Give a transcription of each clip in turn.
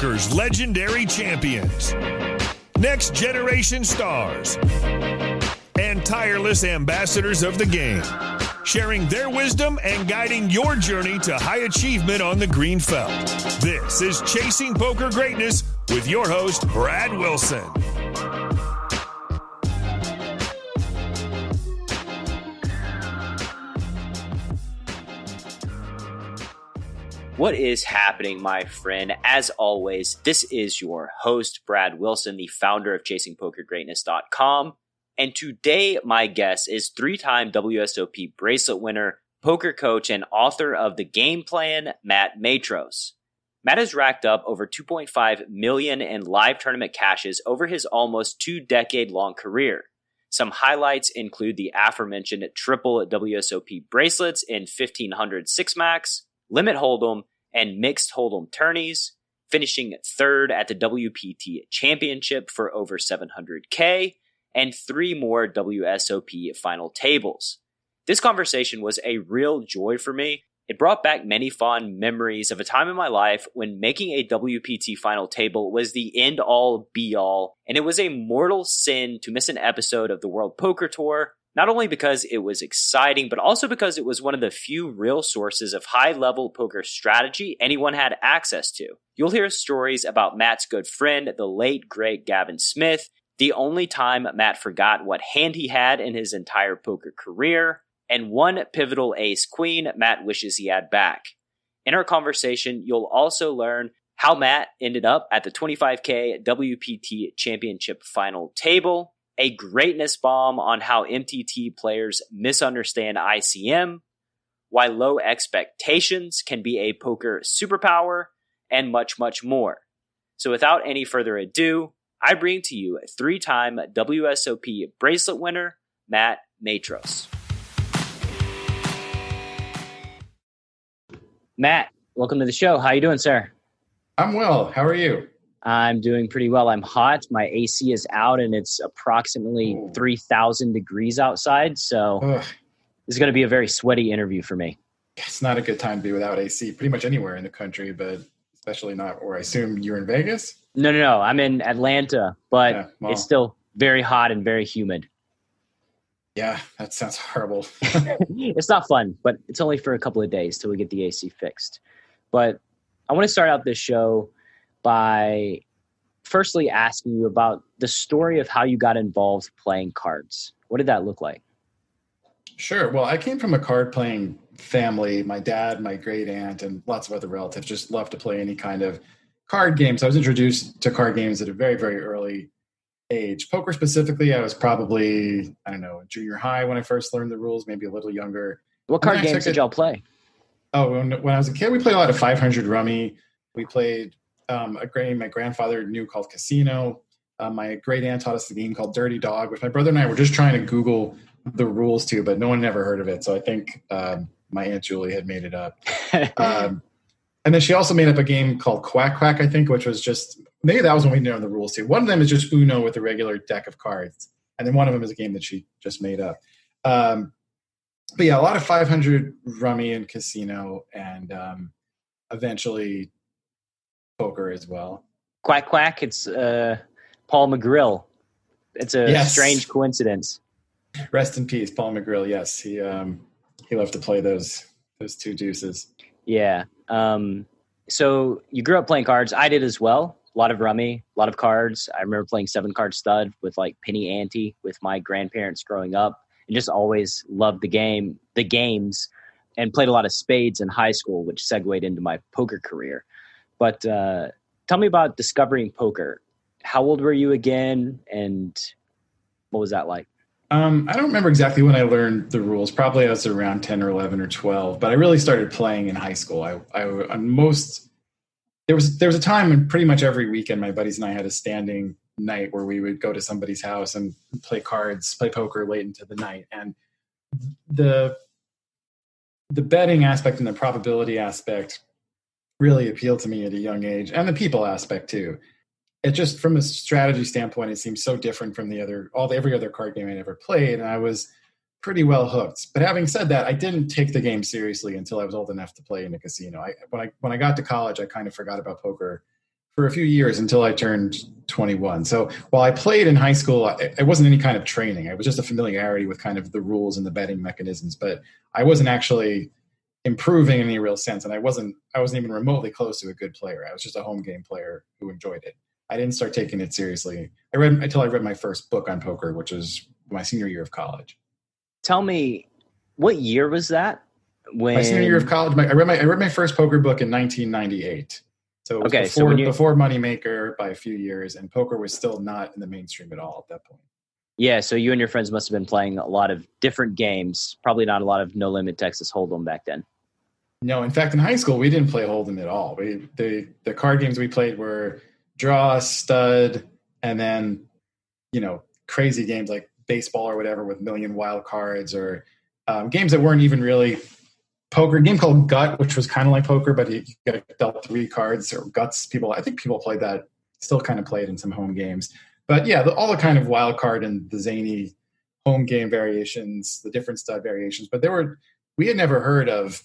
Poker's legendary champions, next generation stars, and tireless ambassadors of the game, sharing their wisdom and guiding your journey to high achievement on the green felt. This is Chasing Poker Greatness with your host, Brad Wilson. What is happening, my friend? As always, this is your host, Brad Wilson, the founder of ChasingPokerGreatness.com. And today, my guest is three-time WSOP Bracelet winner, poker coach, and author of The Game Plan, Matt Matros. Matt has racked up over $2.5 million in live tournament cashes over his almost 2-decade-long career. Some highlights include the aforementioned triple WSOP Bracelets in 1500 six-max, Limit Hold'em, and Mixed Hold'em Tourneys, finishing third at the WPT Championship for over $700K, and 3 more WSOP final tables. This conversation was a real joy for me. It brought back many fond memories of a time in my life when making a WPT final table was the end-all, be-all, and it was a mortal sin to miss an episode of the World Poker Tour, not only because it was exciting, but also because it was one of the few real sources of high-level poker strategy anyone had access to. You'll hear stories about Matt's good friend, the late, great Gavin Smith, the only time Matt forgot what hand he had in his entire poker career, and one pivotal ace-queen Matt wishes he had back. In our conversation, you'll also learn how Matt ended up at the $25K WPT Championship final table, a greatness bomb on how MTT players misunderstand ICM, why low expectations can be a poker superpower, and much, much more. So without any further ado, I bring to you 3-time WSOP Bracelet winner, Matt Matros. Matt, welcome to the show. How you doing, sir? I'm well. How are you? I'm doing pretty well. I'm hot. My AC is out, and it's approximately 3,000 degrees outside. So this is going to be a very sweaty interview for me. It's not a good time to be without AC pretty much anywhere in the country, but especially not where I assume you're in Vegas? No. I'm in Atlanta, but it's still very hot and very humid. Yeah, that sounds horrible. It's not fun, but it's only for a couple of days till we get the AC fixed. But I want to start out this show by firstly asking you about the story of how you got involved playing cards. What did that look like? Sure. Well, I came from a card-playing family. My dad, my great aunt, and lots of other relatives just loved to play any kind of card games. I was introduced to card games at a very, very early age. Poker specifically, I was probably, junior high when I first learned the rules, maybe a little younger. What card games did y'all play? Oh, when I was a kid, we played a lot of 500 rummy. We played a game my grandfather knew called Casino. My great aunt taught us the game called Dirty Dog, which my brother and I were just trying to Google the rules to, but no one ever heard of it. So I think my Aunt Julie had made it up. And then she also made up a game called Quack Quack, I think, which was just, maybe that was when we knew the rules too. One of them is just Uno with a regular deck of cards. And then one of them is a game that she just made up. But yeah, a lot of 500 rummy and Casino, and eventually poker as well. Quack Quack, it's Paul McGrill. It's a strange coincidence. Rest in peace, Paul McGrill. Yes, he loved to play those 2 deuces. Yeah. So you grew up playing cards. I did as well. A lot of rummy, a lot of cards. I remember playing 7-card stud with like penny ante with my grandparents growing up, and just always loved the games, and played a lot of spades in high school, which segued into my poker career. But tell me about discovering poker. How old were you again, and what was that like? I don't remember exactly when I learned the rules. Probably I was around 10 or 11 or 12, but I really started playing in high school. There was a time when pretty much every weekend my buddies and I had a standing night where we would go to somebody's house and play poker late into the night. And the betting aspect and the probability aspect really appealed to me at a young age, and the people aspect too. It just, from a strategy standpoint, it seems so different from every other card game I'd ever played, and I was pretty well hooked. But having said that, I didn't take the game seriously until I was old enough to play in a casino. When I got to college, I kind of forgot about poker for a few years until I turned 21. So while I played in high school, it wasn't any kind of training. It was just a familiarity with kind of the rules and the betting mechanisms, but I wasn't actually improving in any real sense. And I wasn't even remotely close to a good player. I was just a home game player who enjoyed it. I didn't start taking it seriously until I read my first book on poker, which was my senior year of college. Tell me, what year was that? My senior year of college, I read my first poker book in 1998. So it was before Moneymaker by a few years, and poker was still not in the mainstream at all at that point. Yeah, so you and your friends must have been playing a lot of different games, probably not a lot of No Limit Texas Hold'em back then. No, in fact, in high school, we didn't play Hold'em at all. The card games we played were draw, stud, and then, crazy games like baseball or whatever with million wild cards, or games that weren't even really poker. A game called Gut, which was kind of like poker, but you got dealt 3 cards, or Guts. I think people played that, still kind of played in some home games. But yeah, all the kind of wild card and the zany home game variations, the different stud variations. But we had never heard of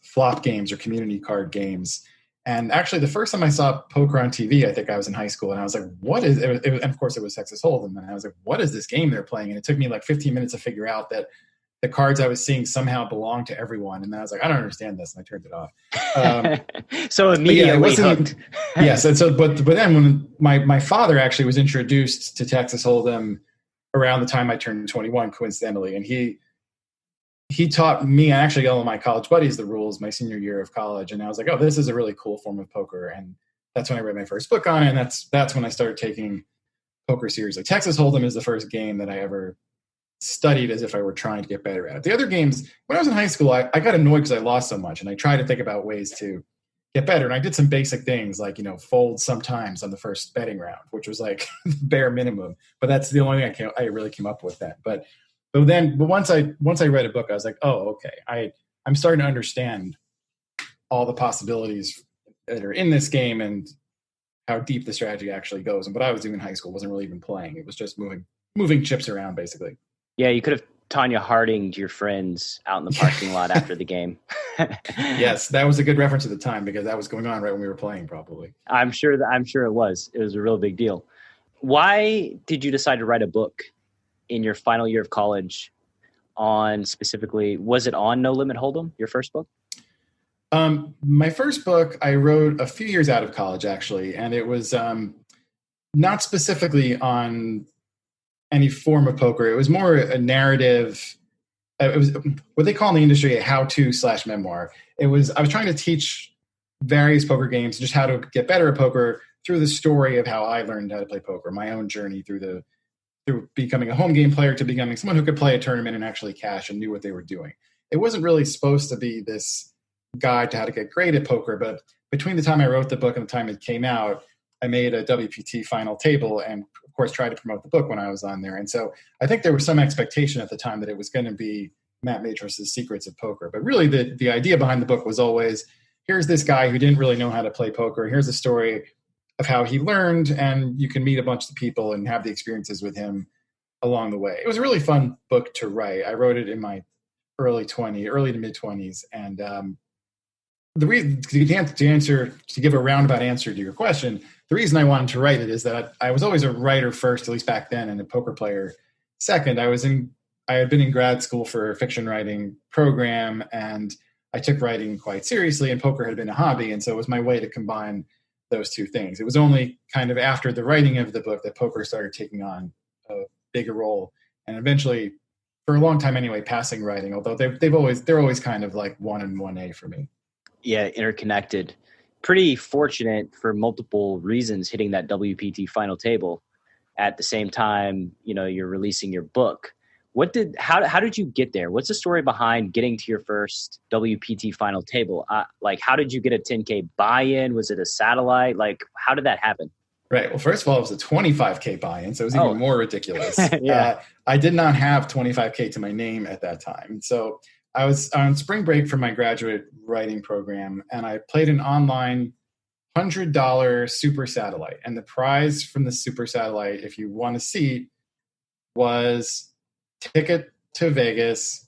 flop games or community card games. And actually, the first time I saw poker on TV, I think I was in high school, and I was like, what is it? And of course, it was Texas Hold'em. And I was like, what is this game they're playing? And it took me like 15 minutes to figure out that the cards I was seeing somehow belonged to everyone. And then I was like, I don't understand this. And I turned it off. So immediately hooked. Yes. And so, but then when my father actually was introduced to Texas Hold'em around the time I turned 21, coincidentally, and he taught me, and actually all of my college buddies, the rules my senior year of college. And I was like, oh, this is a really cool form of poker. And that's when I read my first book on it. And that's when I started taking poker seriously. Texas Hold'em is the first game that I ever studied as if I were trying to get better at it. The other games, when I was in high school, I got annoyed because I lost so much. And I tried to think about ways to get better. And I did some basic things like, fold sometimes on the first betting round, which was like bare minimum. But that's the only thing I really came up with that. But once I read a book, I was like, oh, okay. I'm starting to understand all the possibilities that are in this game and how deep the strategy actually goes. And what I was doing in high school wasn't really even playing. It was just moving chips around, basically. Yeah, you could have Tanya Harding to your friends out in the parking lot after the game. Yes, that was a good reference at the time because that was going on right when we were playing, probably. I'm sure it was. It was a real big deal. Why did you decide to write a book in your final year of college on specifically, was it on No Limit Hold'em, your first book? My first book I wrote a few years out of college, actually, and it was not specifically on any form of poker. It was more a narrative. It was what they call in the industry a how-to/memoir. I was trying to teach various poker games, just how to get better at poker through the story of how I learned how to play poker, my own journey through becoming a home game player to becoming someone who could play a tournament and actually cash and knew what they were doing. It wasn't really supposed to be this guide to how to get great at poker, but between the time I wrote the book and the time it came out, I made a WPT final table and, of course, tried to promote the book when I was on there. And so I think there was some expectation at the time that it was going to be Matt Matros' Secrets of Poker. But really the idea behind the book was always, here's this guy who didn't really know how to play poker. Here's a story of how he learned, and you can meet a bunch of people and have the experiences with him along the way. It was a really fun book to write. I wrote it in my early to mid-20s. And the reason, to give a roundabout answer to your question, the reason I wanted to write it is that I was always a writer first, at least back then, and a poker player second. I had been in grad school for a fiction writing program, and I took writing quite seriously, and poker had been a hobby. And so it was my way to combine those two things. It was only kind of after the writing of the book that poker started taking on a bigger role, and eventually, for a long time anyway, passing writing, although they're always kind of like 1 and 1A for me. Yeah, interconnected. Pretty fortunate for multiple reasons hitting that WPT final table at the same time, you're releasing your book. How did you get there? What's the story behind getting to your first WPT final table? How did you get a 10K buy-in? Was it a satellite? How did that happen? Right. Well, first of all, it was a 25K buy-in, so it was even more ridiculous. Yeah. I did not have 25K to my name at that time. So I was on spring break from my graduate writing program, and I played an online $100 super satellite. And the prize from the super satellite, if you won a seat, was ticket to Vegas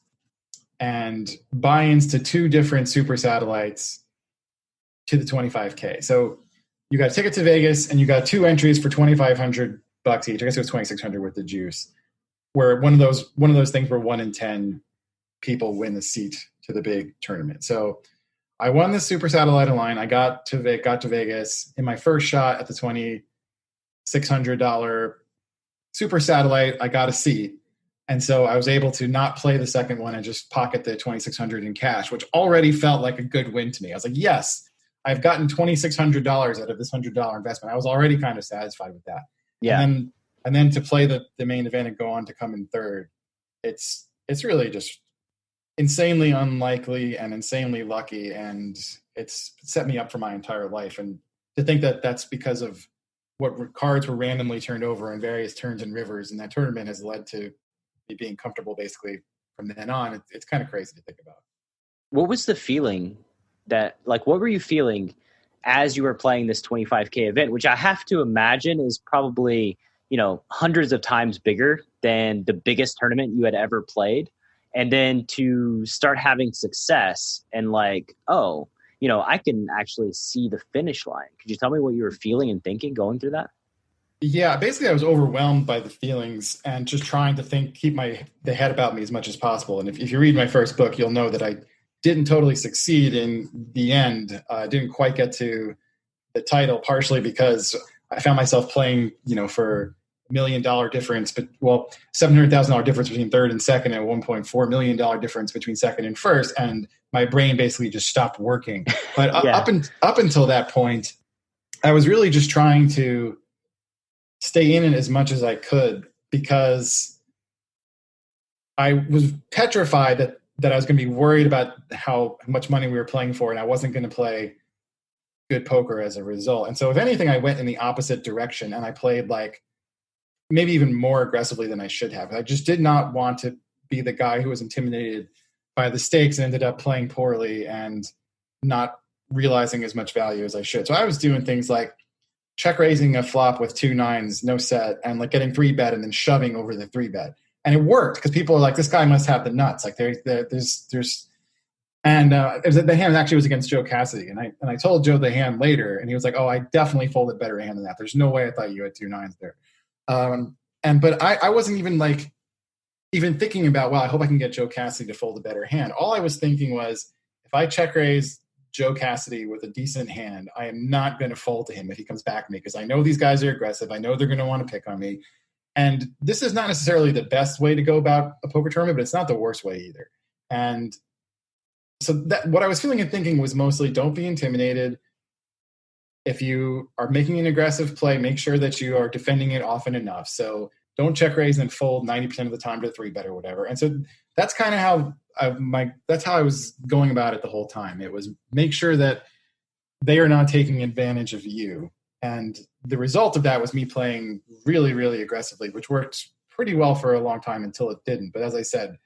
and buy-ins to 2 different super satellites to the 25K. So you got a ticket to Vegas and you got 2 entries for $2,500 each. I guess it was 2,600 with the juice. Where one of those things where 1 in 10 people win the seat to the big tournament. So I won the Super Satellite line. I got to Vegas in my first shot at the $2,600 Super Satellite. I got a seat. And so I was able to not play the second one and just pocket the $2,600 in cash, which already felt like a good win to me. I was like, yes, I've gotten $2,600 out of this $100 investment. I was already kind of satisfied with that. Yeah. And then to play the main event and go on to come in third, it's really just insanely unlikely and insanely lucky. And it's set me up for my entire life. And to think that that's because of what cards were randomly turned over in various turns and rivers, and that tournament has led to me being comfortable basically from then on. It's kind of crazy to think about. What was the feeling what were you feeling as you were playing this 25K event, which I have to imagine is probably, hundreds of times bigger than the biggest tournament you had ever played. And then to start having success and I can actually see the finish line. Could you tell me what you were feeling and thinking going through that? Yeah, basically I was overwhelmed by the feelings and just trying to keep the head about me as much as possible. And if you read my first book, you'll know that I didn't totally succeed in the end. I didn't quite get to the title, partially because I found myself playing, for $1 million difference, $700,000 difference between third and second, and $1.4 million difference between second and first. And my brain basically just stopped working. But up until that point, I was really just trying to stay in it as much as I could, because I was petrified that I was going to be worried about how much money we were playing for, and I wasn't going to play good poker as a result. And so if anything, I went in the opposite direction, and I played maybe even more aggressively than I should have. I just did not want to be the guy who was intimidated by the stakes and ended up playing poorly and not realizing as much value as I should. So I was doing things like check raising a flop with 2 9s, no set, and getting 3-bet and then shoving over the 3-bet. And it worked because people are like, this guy must have the nuts. The hand actually was against Joe Cassidy. And I told Joe the hand later, and he was like, oh, I definitely folded better hand than that. There's no way I thought you had 2 9s there. But I wasn't even thinking about, well, I hope I can get Joe Cassidy to fold a better hand. All I was thinking was, if I check raise Joe Cassidy with a decent hand, I am not going to fold to him if he comes back to me, because I know these guys are aggressive. I know they're going to want to pick on me. And this is not necessarily the best way to go about a poker tournament, but it's not the worst way either. And so what I was feeling and thinking was mostly, don't be intimidated. If you are making an aggressive play, make sure that you are defending it often enough. So don't check raise and fold 90% of the time to 3-bet or whatever. And so that's kind of how that's how I was going about it the whole time. It was make sure that they are not taking advantage of you. And the result of that was me playing really, really aggressively, which worked pretty well for a long time until it didn't. But as I said,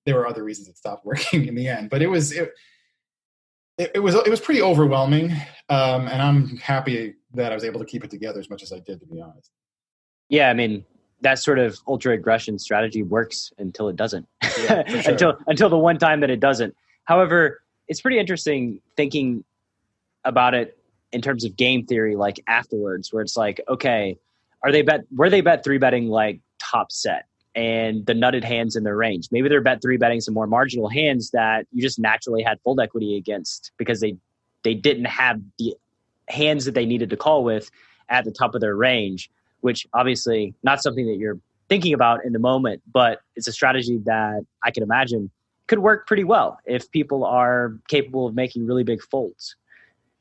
there were other reasons it stopped working in the end. But it was pretty overwhelming, and I'm happy that I was able to keep it together as much as I did, to be honest. Yeah, I mean, that sort of ultra aggression strategy works until it doesn't. Yeah, for sure. until the one time that it doesn't. However, it's pretty interesting thinking about it in terms of game theory, afterwards, where it's okay, were they bet 3-betting top set and the nutted hands in their range? Maybe they're bet 3-betting some more marginal hands that you just naturally had fold equity against because they didn't have the hands that they needed to call with at the top of their range, which obviously not something that you're thinking about in the moment, but it's a strategy that I can imagine could work pretty well if people are capable of making really big folds.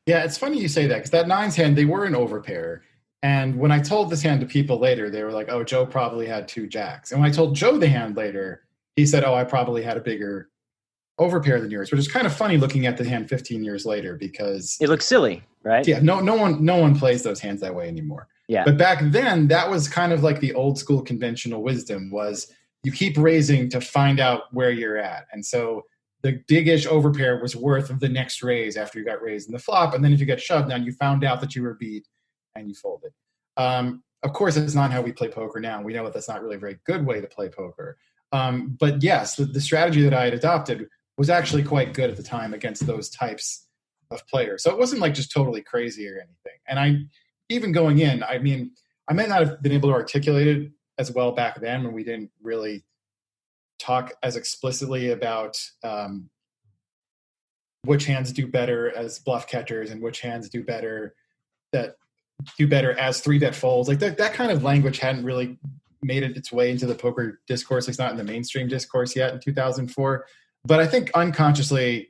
Yeah, it's funny you say that, because that 9s hand, they were an overpair. And when I told this hand to people later, they were like, oh, Joe probably had 2 jacks. And when I told Joe the hand later, he said, oh, I probably had a bigger overpair than yours, which is kind of funny looking at the hand 15 years later, because it looks silly, right? Yeah, no one plays those hands that way anymore. Yeah. But back then, that was kind of like the old school conventional wisdom, was you keep raising to find out where you're at. And so the big-ish overpair was worth the next raise after you got raised in the flop. And then if you get shoved down, you found out that you were beat and you folded. Of course, it's not how we play poker now. We know that that's not really a very good way to play poker. But yes, the strategy that I had adopted was actually quite good at the time against those types players. So it wasn't like just totally crazy or anything. And even going in, I mean, I may not have been able to articulate it as well back then when we didn't really talk as explicitly about which hands do better as bluff catchers and which hands do better as 3-bet folds. Like that kind of language hadn't really made its way into the poker discourse. It's not in the mainstream discourse yet in 2004. But I think unconsciously,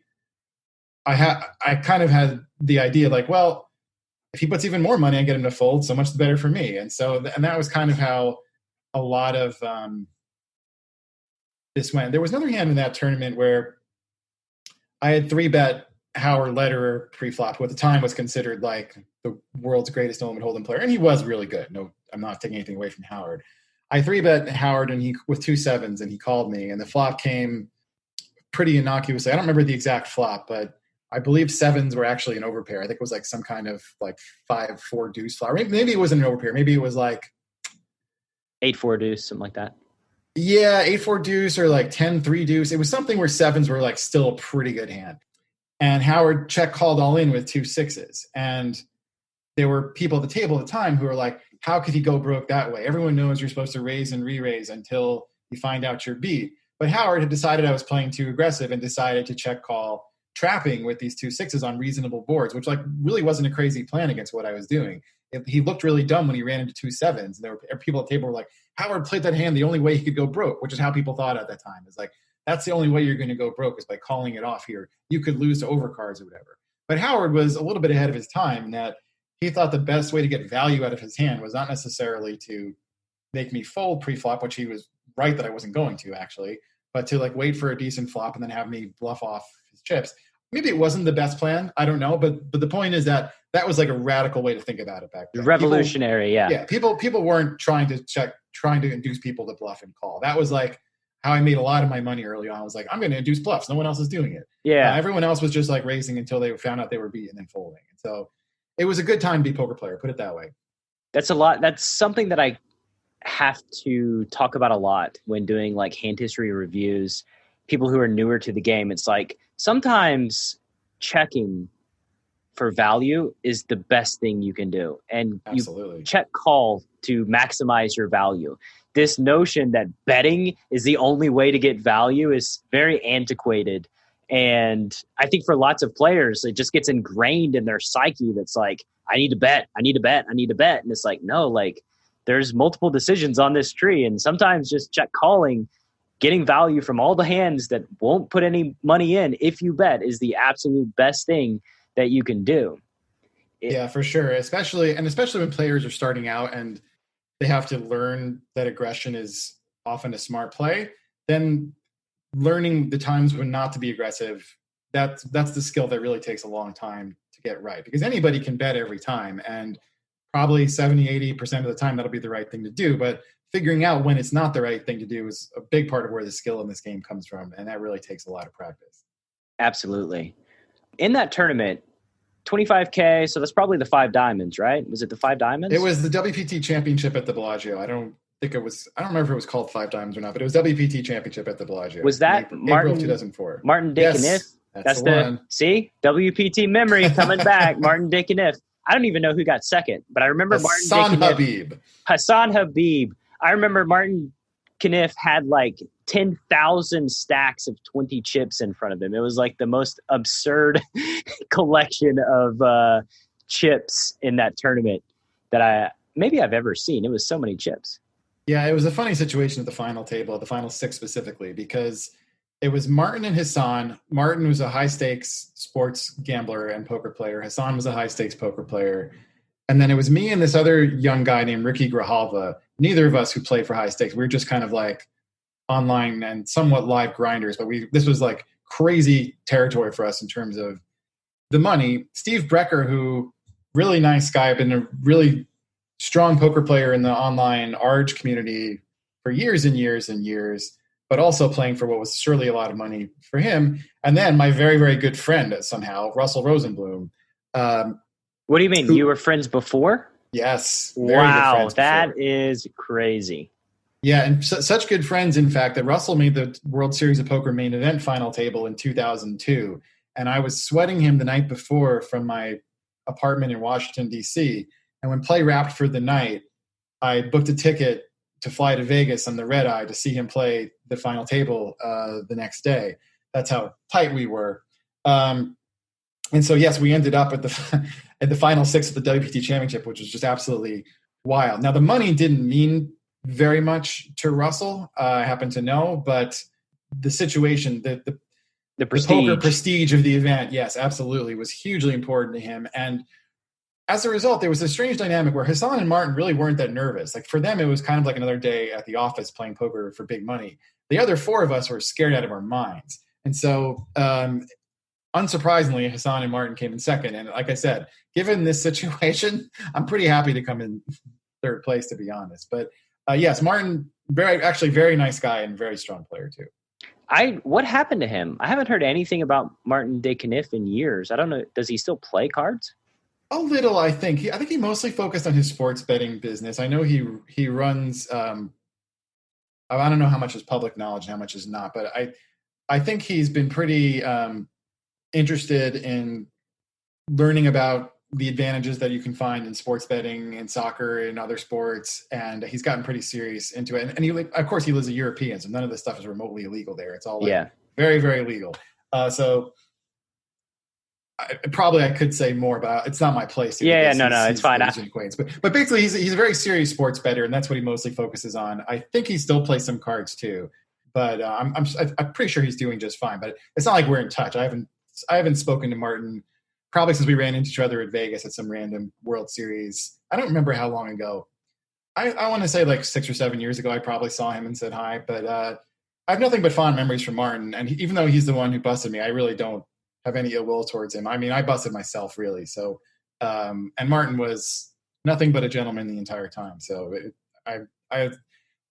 I kind of had the idea like, well, if he puts even more money, I get him to fold, so much the better for me. And so, and that was kind of how a lot of this went. There was another hand in that tournament where I had 3-bet Howard Lederer pre-flop, who at the time was considered like the world's greatest no-limit hold'em player, and he was really good. No, I'm not taking anything away from Howard. I 3-bet Howard and he with 2 sevens, and he called me, and the flop came pretty innocuously. I don't remember the exact flop, but I believe sevens were actually an overpair. I think it was like some kind of like 5-4 deuce flop. Maybe it wasn't an overpair. Maybe it was like 8-4 deuce, something like that. Yeah, 8-4 deuce or like 10-3 deuce. It was something where sevens were like still a pretty good hand. And Howard check called all in with 2 sixes. And there were people at the table at the time who were like, how could he go broke that way? Everyone knows you're supposed to raise and re-raise until you find out you're beat. But Howard had decided I was playing too aggressive and decided to check call trapping with these 2 sixes on reasonable boards, which like really wasn't a crazy plan against what I was doing. He looked really dumb when he ran into 2 sevens. And there were people at the table were like, Howard played that hand the only way he could go broke, which is how people thought at that time. It's like, that's the only way you're going to go broke is by calling it off here. You could lose to overcards or whatever. But Howard was a little bit ahead of his time in that he thought the best way to get value out of his hand was not necessarily to make me fold pre-flop, which he was right that I wasn't going to actually, but to like wait for a decent flop and then have me bluff off his chips. Maybe it wasn't the best plan. I don't know. But the point is that was like a radical way to think about it back then. Revolutionary. Yeah. People weren't trying to induce people to bluff and call. That was like how I made a lot of my money early on. I was like, I'm going to induce bluffs. No one else is doing it. Yeah. Everyone else was just like raising until they found out they were beat and then folding. And so it was a good time to be a poker player. Put it that way. That's a lot. That's something that I have to talk about a lot when doing like hand history reviews. People who are newer to the game, it's like sometimes checking for value is the best thing you can do. And Absolutely. You check call to maximize your value. This notion that betting is the only way to get value is very antiquated. And I think for lots of players, it just gets ingrained in their psyche that's like, I need to bet. And it's like, no, like there's multiple decisions on this tree. And sometimes just check calling, getting value from all the hands that won't put any money in if you bet is the absolute best thing that you can do. Yeah, for sure. Especially when players are starting out and they have to learn that aggression is often a smart play, then learning the times when not to be aggressive, that's the skill that really takes a long time to get right, because anybody can bet every time and probably 70-80% of the time that'll be the right thing to do. But figuring out when it's not the right thing to do is a big part of where the skill in this game comes from. And that really takes a lot of practice. Absolutely. In that tournament, 25K, so that's probably the 5 diamonds, right? Was it the 5 diamonds? It was the WPT Championship at the Bellagio. I don't remember if it was called 5 diamonds or not, but it was WPT Championship at the Bellagio. Was that April of 2004? Martin Dick and If? That's the one. See? WPT memory coming back. Martin Dick and If. I don't even know who got second, but I remember Hassan Habib. I remember Martin Kniff had like 10,000 stacks of 20 chips in front of him. It was like the most absurd collection of chips in that tournament that I've ever seen. It was so many chips. Yeah, it was a funny situation at the final table, at the final 6 specifically, because it was Martin and Hassan. Martin was a high-stakes sports gambler and poker player. Hassan was a high-stakes poker player. And then it was me and this other young guy named Ricky Grijalva, neither of us who play for high stakes. We were just kind of like online and somewhat live grinders, but this was like crazy territory for us in terms of the money. Steve Brecker, who really nice guy, been a really strong poker player in the online ARG community for years and years and years, but also playing for what was surely a lot of money for him. And then my very, very good friend somehow, Russell Rosenblum. What do you mean? You were friends before? Yes. Wow, that is crazy. Yeah, and such good friends, in fact, that Russell made the World Series of Poker main event final table in 2002. and I was sweating him the night before from my apartment in Washington, D.C. And when play wrapped for the night, I booked a ticket to fly to Vegas on the red eye to see him play the final table the next day. That's how tight we were. And so, yes, we ended up at the final 6 of the WPT Championship, which was just absolutely wild. Now, the money didn't mean very much to Russell, I happen to know, but the situation, the poker prestige of the event, yes, absolutely, was hugely important to him. And as a result, there was a strange dynamic where Hassan and Martin really weren't that nervous. Like, for them, it was kind of like another day at the office playing poker for big money. The other 4 of us were scared out of our minds. And so, unsurprisingly, Hassan and Martin came in second. And like I said, given this situation, I'm pretty happy to come in third place, to be honest. But yes, Martin, very nice guy and very strong player too. What happened to him? I haven't heard anything about Martin Decaniff in years. I don't know. Does he still play cards? A little, I think. I think he mostly focused on his sports betting business. I know he runs. I don't know how much is public knowledge and how much is not, but I think he's been pretty interested in learning about the advantages that you can find in sports betting and soccer and other sports. And he's gotten pretty serious into it. And he, of course, he lives a European, so none of this stuff is remotely illegal there. It's all very, very legal. So I could say more, but it's not my place. It's fine. But basically, he's a very serious sports bettor, and that's what he mostly focuses on. I think he still plays some cards too, but I'm pretty sure he's doing just fine. But it's not like we're in touch. I haven't spoken to Martin probably since we ran into each other at Vegas at some random World Series. I don't remember how long ago. I want to say like 6 or 7 years ago, I probably saw him and said hi. But I have nothing but fond memories from Martin. And even though he's the one who busted me, I really don't have any ill will towards him. I mean, I busted myself really. So, and Martin was nothing but a gentleman the entire time. So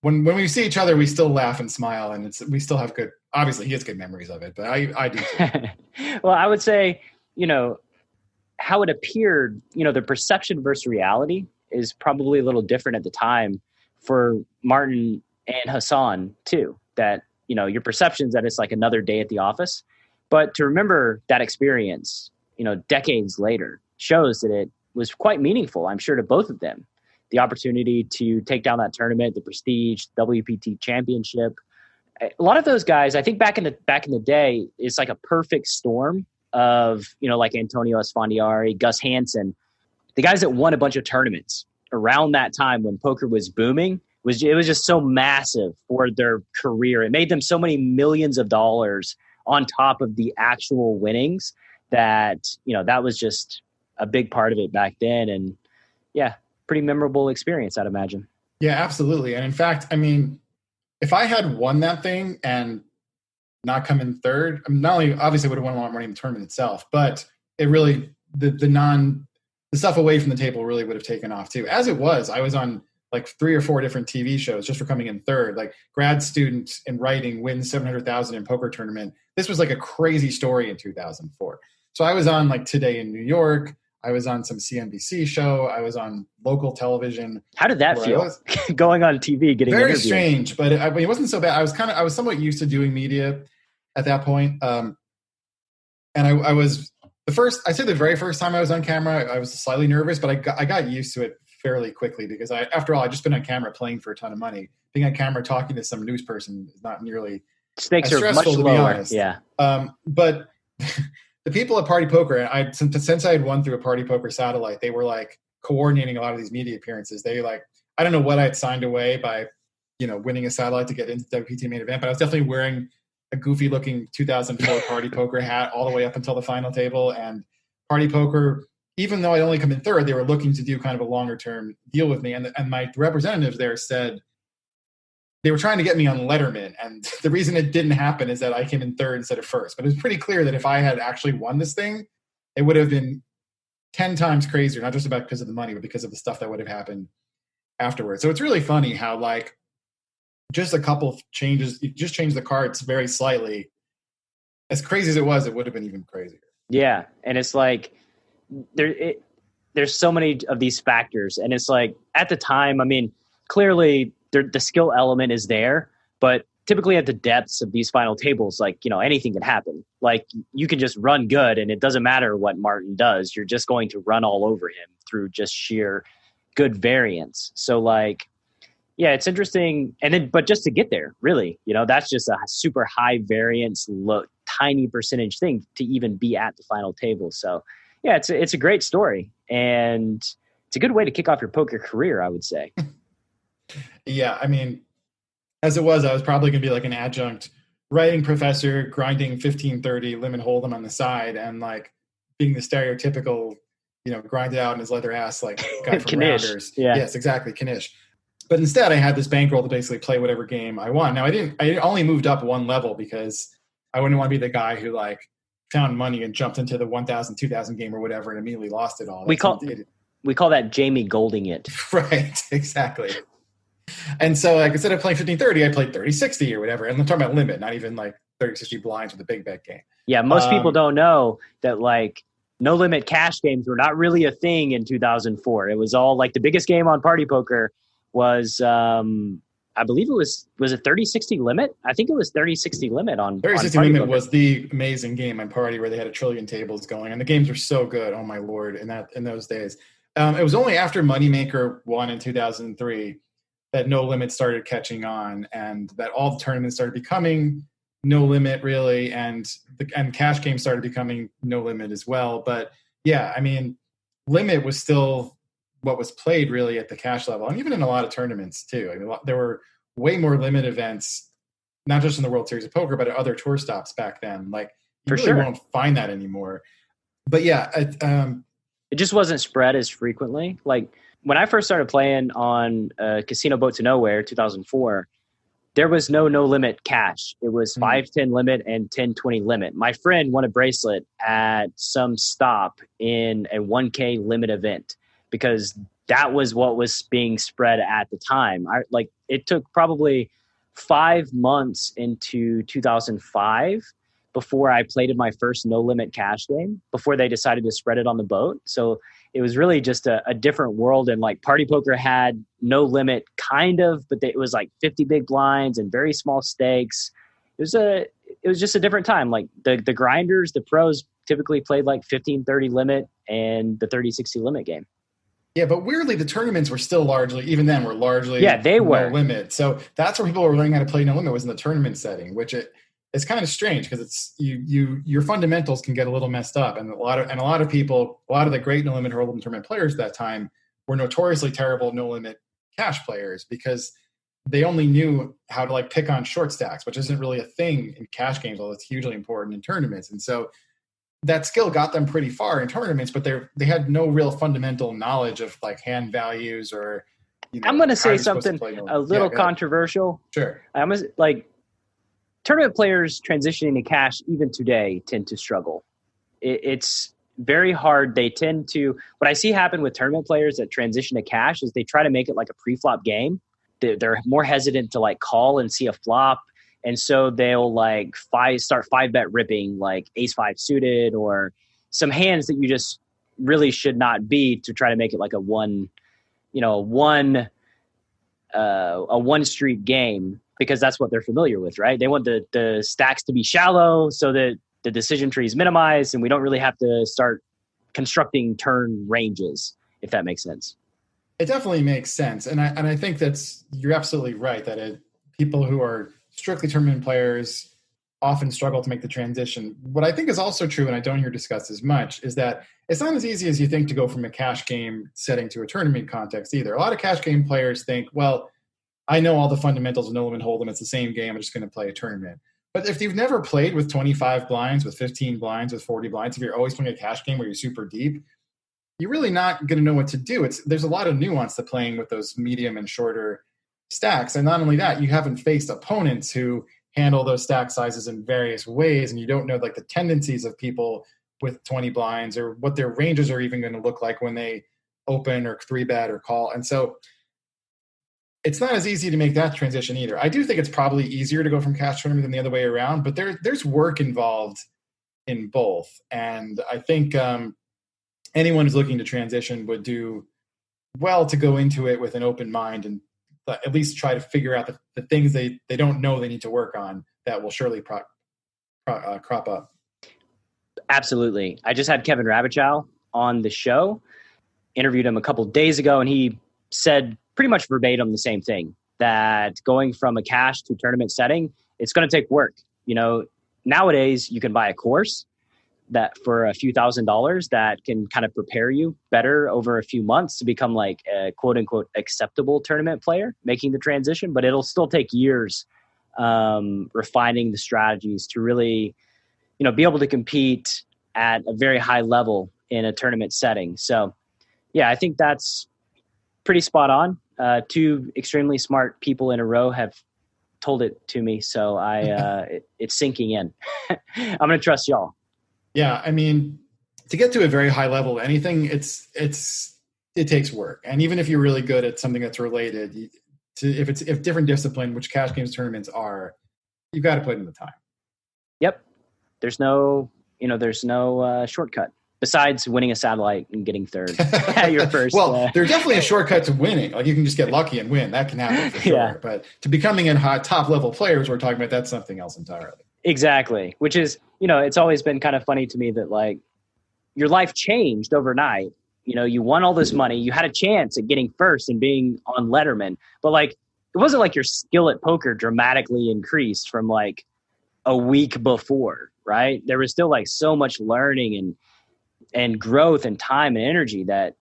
when we see each other, we still laugh and smile, and we still have good. Obviously, he has good memories of it, but I do too. Well, I would say, how it appeared, the perception versus reality is probably a little different at the time for Martin and Hassan too. That, your perception's that it's like another day at the office, but to remember that experience, decades later shows that it was quite meaningful, I'm sure, to both of them. The opportunity to take down that tournament, the prestige, WPT Championship. A lot of those guys, I think back in the day, it's like a perfect storm of, like Antonio Esfandiari, Gus Hansen, the guys that won a bunch of tournaments around that time when poker was booming. It was just so massive for their career. It made them so many millions of dollars on top of the actual winnings that, that was just a big part of it back then. And yeah, pretty memorable experience, I'd imagine. Yeah, absolutely. And in fact, I mean, if I had won that thing and not come in third, I mean, not only obviously would have won a lot more money in the tournament itself, but it really, the stuff away from the table really would have taken off too. As it was, I was on like 3 or 4 different TV shows just for coming in third. Like, grad student in writing wins $700,000 in poker tournament. This was like a crazy story in 2004. So I was on like Today in New York. I was on some CNBC show. I was on local television. How did that feel? Going on TV, getting very interviewed. Strange, but it wasn't so bad. I was somewhat used to doing media at that point. And I was the very first time I was on camera, I was slightly nervous, but I got used to it fairly quickly because after all, I just been on camera playing for a ton of money. Being on camera talking to some news person is not nearly stakes are much lower. Yeah. But the people at Party Poker, since I had won through a Party Poker satellite, they were like coordinating a lot of these media appearances. They I don't know what I had signed away by, winning a satellite to get into the WPT main event, but I was definitely wearing a goofy looking 2004 Party Poker hat all the way up until the final table. And Party Poker, even though I'd only come in third, they were looking to do kind of a longer term deal with me. And my representatives there said they were trying to get me on Letterman. And the reason it didn't happen is that I came in third instead of first. But it was pretty clear that if I had actually won this thing, it would have been 10 times crazier, not just because of the money, but because of the stuff that would have happened afterwards. So it's really funny how like just a couple of changes, you just change the cards very slightly. As crazy as it was, it would have been even crazier. Yeah. And it's like, there's so many of these factors. And it's like, at the time, I mean, clearly the skill element is there, but typically at the depths of these final tables, like, anything can happen. Like, you can just run good and it doesn't matter what Martin does. You're just going to run all over him through just sheer good variance. So like, yeah, it's interesting. And then, but just to get there, really, that's just a super high variance, tiny percentage thing to even be at the final table. So yeah, it's a great story, and it's a good way to kick off your poker career, I would say. Yeah. I mean, as it was, I was probably going to be like an adjunct writing professor, grinding 1530 limit hold'em on the side, and like being the stereotypical, grind it out in his leather ass, like guy from Rounders. Yeah. Yes, exactly. Knish. But instead I had this bankroll to basically play whatever game I want. Now I only moved up one level because I wouldn't want to be the guy who like found money and jumped into the 1,000, 2,000 game or whatever and immediately lost it all. We call that Jamie Golding it. Right. Exactly. And so like instead of playing 1530, I played 3060 or whatever. And I'm talking about limit, not even like 3060 blinds with a big bet game. Yeah. Most people don't know that like no limit cash games were not really a thing in 2004. It was all like the biggest game on Party Poker was, I believe it was it 3060 limit? I think it was 3060 limit on 3060 on limit Poker. Was the amazing game on Party where they had 1 trillion tables going, and the games were so good. Oh my Lord. In those days, it was only after Moneymaker won in 2003 that No Limit started catching on, and that all the tournaments started becoming No Limit really, and cash games started becoming No Limit as well. But yeah, I mean, Limit was still what was played really at the cash level, and even in a lot of tournaments too. I mean, there were way more limit events, not just in the World Series of Poker, but at other tour stops back then. Like you really won't find that anymore. But yeah, it just wasn't spread as frequently. Like when I first started playing on Casino Boat to Nowhere, 2004, there was no limit cash. It was 5-10 limit and 10-20 limit. My friend won a bracelet at some stop in a 1K limit event because that was what was being spread at the time. It took probably 5 months into 2005 before I played in my first no limit cash game before they decided to spread it on the boat. So it was really just a different world. And like Party Poker had no limit kind of, but it was like 50 big blinds and very small stakes. It was just a different time. Like the grinders, the pros typically played like 15-30 limit and the 30-60 limit game. Yeah, but weirdly, the tournaments were still largely they were no limit. So that's where people were learning how to play no limit, was in the tournament setting, which it's kind of strange because it's your fundamentals can get a little messed up, and a lot of people, a lot of the great no limit hold'em tournament players at that time were notoriously terrible no limit cash players because they only knew how to like pick on short stacks, which isn't really a thing in cash games, although it's hugely important in tournaments. And so that skill got them pretty far in tournaments, but they had no real fundamental knowledge of like hand values or. I'm going to say something a little controversial. Sure. I'm like tournament players transitioning to cash even today tend to struggle. It's very hard. They tend to. What I see happen with tournament players that transition to cash is they try to make it like a pre-flop game. They're more hesitant to like call and see a flop. And so they'll like start 5-bet ripping like ace-5 suited or some hands that you just really should not be to try to make it like a one street game because that's what they're familiar with, right? They want the stacks to be shallow so that the decision tree is minimized and we don't really have to start constructing turn ranges, if that makes sense. It definitely makes sense. And I think you're absolutely right that people who are strictly tournament players often struggle to make the transition. What I think is also true, and I don't hear discussed as much, is that it's not as easy as you think to go from a cash game setting to a tournament context either. A lot of cash game players think, well, I know all the fundamentals of no limit hold'em. It's the same game. I'm just going to play a tournament. But if you've never played with 25 blinds, with 15 blinds, with 40 blinds, if you're always playing a cash game where you're super deep, you're really not going to know what to do. There's a lot of nuance to playing with those medium and shorter stacks. And not only that, you haven't faced opponents who handle those stack sizes in various ways, and you don't know like the tendencies of people with 20 blinds or what their ranges are even going to look like when they open or 3-bet or call. And so it's not as easy to make that transition either. I do think it's probably easier to go from cash tournament than the other way around, but there's work involved in both. And I think anyone who's looking to transition would do well to go into it with an open mind and at least try to figure out the things they don't know they need to work on that will surely crop up. Absolutely. I just had Kevin Rabichow on the show, interviewed him a couple of days ago, and he said pretty much verbatim the same thing, that going from a cash to tournament setting, it's going to take work. Nowadays you can buy a course that for a few $1,000s that can kind of prepare you better over a few months to become like a quote unquote acceptable tournament player, making the transition, but it'll still take years refining the strategies to really, be able to compete at a very high level in a tournament setting. So yeah, I think that's pretty spot on. Two extremely smart people in a row have told it to me. So it's sinking in. I'm going to trust y'all. Yeah. I mean, to get to a very high level of anything, it takes work. And even if you're really good at something that's related to, if different discipline, which cash games tournaments are, you've got to put in the time. Yep. There's no shortcut besides winning a satellite and getting third at your first. Well, there's definitely a shortcut to winning. Like you can just get lucky and win. That can happen for sure. Yeah. But to becoming a top level players we're talking about, that's something else entirely. Exactly. Which is, it's always been kind of funny to me that like your life changed overnight. You won all this money. You had a chance at getting first and being on Letterman, but like, it wasn't like your skill at poker dramatically increased from like a week before, right? There was still like so much learning and growth and time and energy that,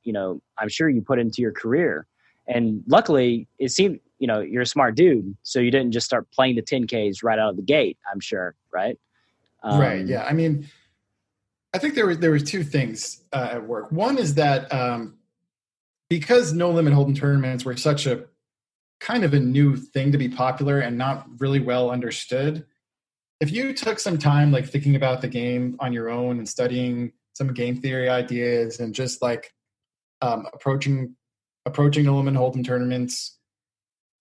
I'm sure you put into your career. And luckily it seemed, you're a smart dude. So you didn't just start playing the 10Ks right out of the gate, I'm sure. Right. Right. Yeah. I mean, I think there was two things at work. One is that because no limit hold'em tournaments were such a kind of a new thing to be popular and not really well understood, if you took some time like thinking about the game on your own and studying some game theory ideas and just like approaching no limit hold'em tournaments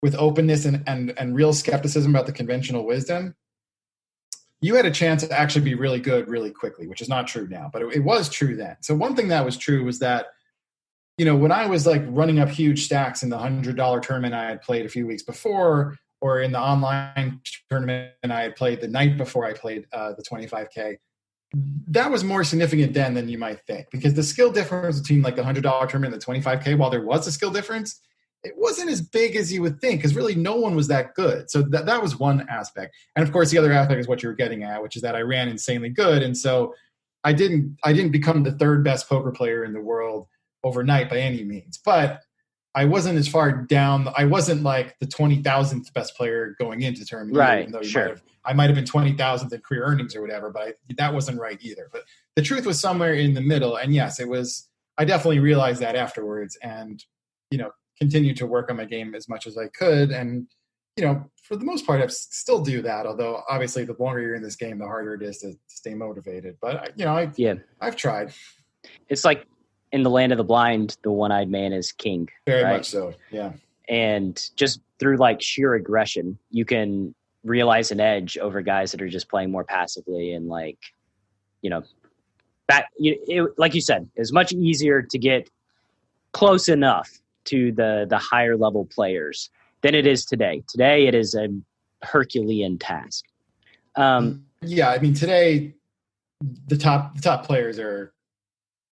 with openness and real skepticism about the conventional wisdom, you had a chance to actually be really good really quickly, which is not true now, but it was true then. So one thing that was true was that, when I was like running up huge stacks in the $100 tournament I had played a few weeks before, or in the online tournament I had played the night before I played the 25K, that was more significant then than you might think, because the skill difference between like the $100 tournament and the 25K, while there was a skill difference, it wasn't as big as you would think, because really no one was that good. So that was one aspect. And of course, the other aspect is what you were getting at, which is that I ran insanely good. And so I didn't become the third best poker player in the world overnight by any means, but I wasn't as far down. I wasn't like the 20,000th best player going into tournament. Right. Even though sure. I might have been 20,000th in career earnings or whatever, but that wasn't right either. But the truth was somewhere in the middle. And yes, it was, I definitely realized that afterwards and, continued to work on my game as much as I could. And, for the most part, I still do that. Although obviously the longer you're in this game, the harder it is to stay motivated. But, I've tried. It's like in the land of the blind, the one-eyed man is king. Very right? much so. Yeah. And just through like sheer aggression, you can realize an edge over guys that are just playing more passively and like, like you said, it's much easier to get close enough to the higher level players than it is today. Today, it is a Herculean task. Yeah. I mean, today the top players are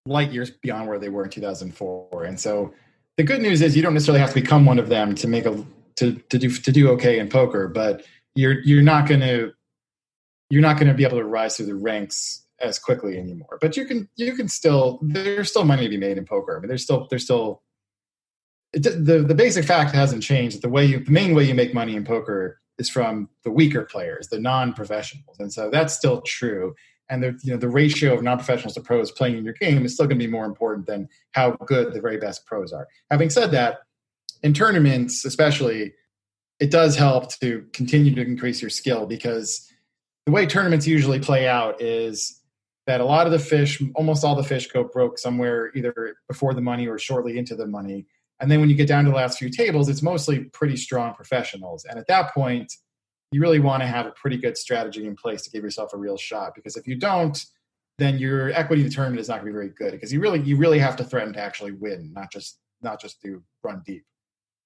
light years beyond where they were in 2004. And so the good news is you don't necessarily have to become one of them to make to do okay in poker, but you're not going to be able to rise through the ranks as quickly anymore. But you can still, there's still money to be made in poker. I mean, there's still the basic fact hasn't changed. The main way you make money in poker is from the weaker players, the non-professionals. And so that's still true. And the ratio of non-professionals to pros playing in your game is still going to be more important than how good the very best pros are. Having said that, in tournaments especially, it does help to continue to increase your skill, because the way tournaments usually play out is that almost all the fish go broke somewhere either before the money or shortly into the money. And then when you get down to the last few tables, it's mostly pretty strong professionals. And at that point, you really want to have a pretty good strategy in place to give yourself a real shot. Because if you don't, then your equity in the tournament is not going to be very good, because you really have to threaten to actually win, not just do run deep.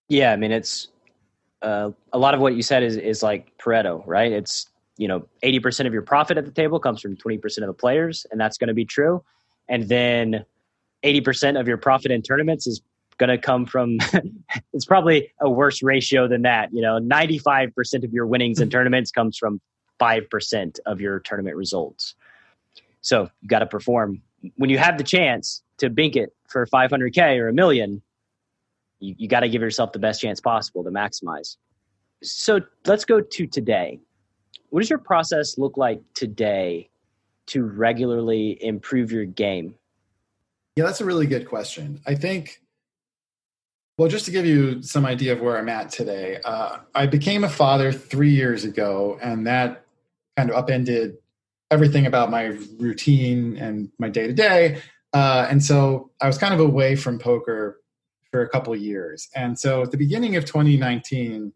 Yeah, I mean, it's a lot of what you said is like Pareto, right? It's, 80% of your profit at the table comes from 20% of the players, and that's going to be true. And then 80% of your profit in tournaments is going to come from, it's probably a worse ratio than that. 95% of your winnings in tournaments comes from 5% of your tournament results. So you got to perform. When you have the chance to bink it for 500K or $1 million, you got to give yourself the best chance possible to maximize. So let's go to today. What does your process look like today to regularly improve your game? Yeah, that's a really good question. I think, well, just to give you some idea of where I'm at today, I became a father 3 years ago, and that kind of upended everything about my routine and my day-to-day. And so I was kind of away from poker for a couple of years. And so at the beginning of 2019,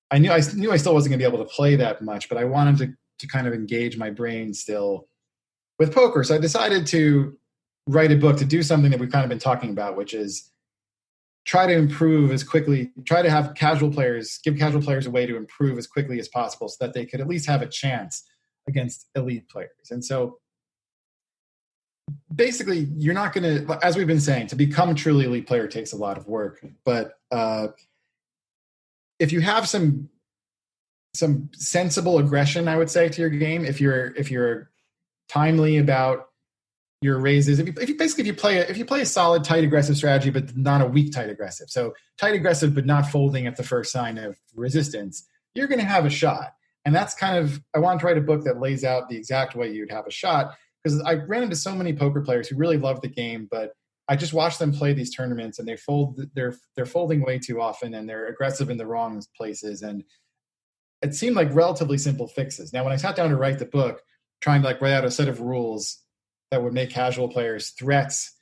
I knew I still wasn't going to be able to play that much, but I wanted to kind of engage my brain still with poker. So I decided to write a book to do something that we've kind of been talking about, which is try to improve as quickly, try to have give casual players a way to improve as quickly as possible so that they could at least have a chance against elite players. And so basically, you're not going to, as we've been saying, to become a truly elite player takes a lot of work. But if you have some sensible aggression, I would say, to your game, if you're timely about your raises, if you play a solid tight aggressive strategy, but not a weak tight aggressive, so tight aggressive but not folding at the first sign of resistance, you're going to have a shot. And that's kind of, I want to write a book that lays out the exact way you'd have a shot, because I ran into so many poker players who really love the game, but I just watch them play these tournaments and they're folding way too often and they're aggressive in the wrong places. And it seemed like relatively simple fixes. Now, when I sat down to write the book, trying to write out a set of rules that would make casual players threats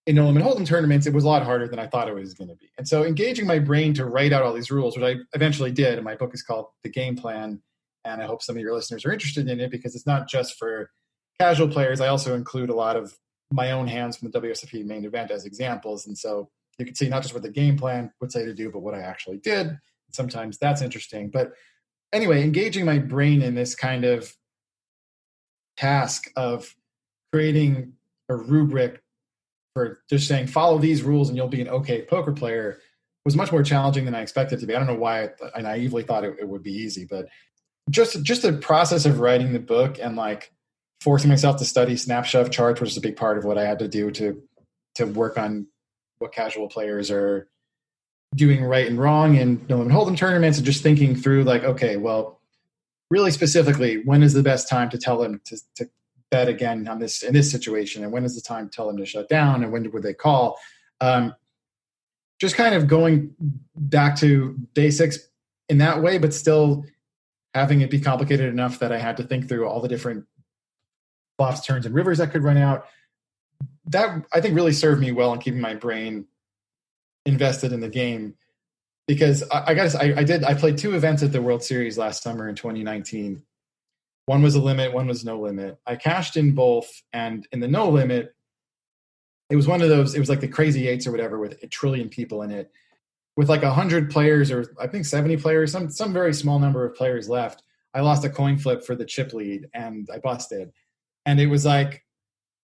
in no limit hold'em tournaments, it was a lot harder than I thought it was going to be. And so engaging my brain to write out all these rules, which I eventually did, and my book is called The Game Plan, and I hope some of your listeners are interested in it because it's not just for casual players. I also include a lot of my own hands from the WSOP main event as examples. And so you can see not just what the game plan would say to do, but what I actually did. Sometimes that's interesting. But anyway, engaging my brain in this kind of task of creating a rubric for just saying, follow these rules and you'll be an okay poker player was much more challenging than I expected to be. I don't know why I naively thought it would be easy, but just the process of writing the book and forcing myself to study snapshot charts, which is a big part of what I had to do to work on what casual players are doing right and wrong in no limit hold'em tournaments, and just thinking through okay, well, really specifically, when is the best time to tell them to bet again on this in this situation, and when is the time to tell them to shut down, and when would they call? Just kind of going back to basics in that way, but still having it be complicated enough that I had to think through all the different bluffs, turns, and rivers that could run out. That, I think, really served me well in keeping my brain invested in the game, because I played 2 events at the World Series last summer in 2019. One was a limit, one was no limit. I cashed in both, and in the no limit, it was one of those, it was like the Crazy Eights or whatever with 1 trillion people in it, with 100 players, or I think 70 players, some very small number of players left. I lost a coin flip for the chip lead and I busted. And it was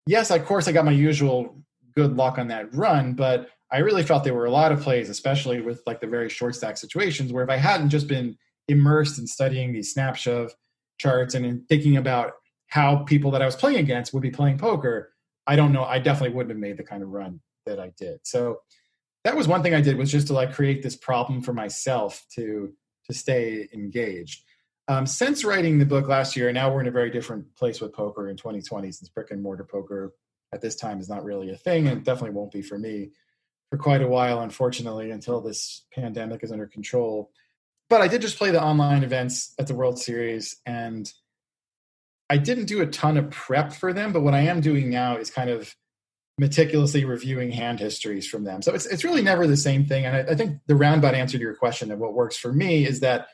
yes, of course I got my usual good luck on that run, but I really felt there were a lot of plays, especially with the very short stack situations, where if I hadn't just been immersed in studying these snapshot charts and in thinking about how people that I was playing against would be playing poker, I don't know, I definitely wouldn't have made the kind of run that I did. So that was one thing I did, was just to create this problem for myself to stay engaged. Since writing the book last year, now we're in a very different place with poker in 2020, since brick and mortar poker at this time is not really a thing, and definitely won't be for me for quite a while, unfortunately, until this pandemic is under control. But I did just play the online events at the World Series, and I didn't do a ton of prep for them, but what I am doing now is kind of meticulously reviewing hand histories from them. So it's really never the same thing. And I think the roundabout answer to your question of what works for me is that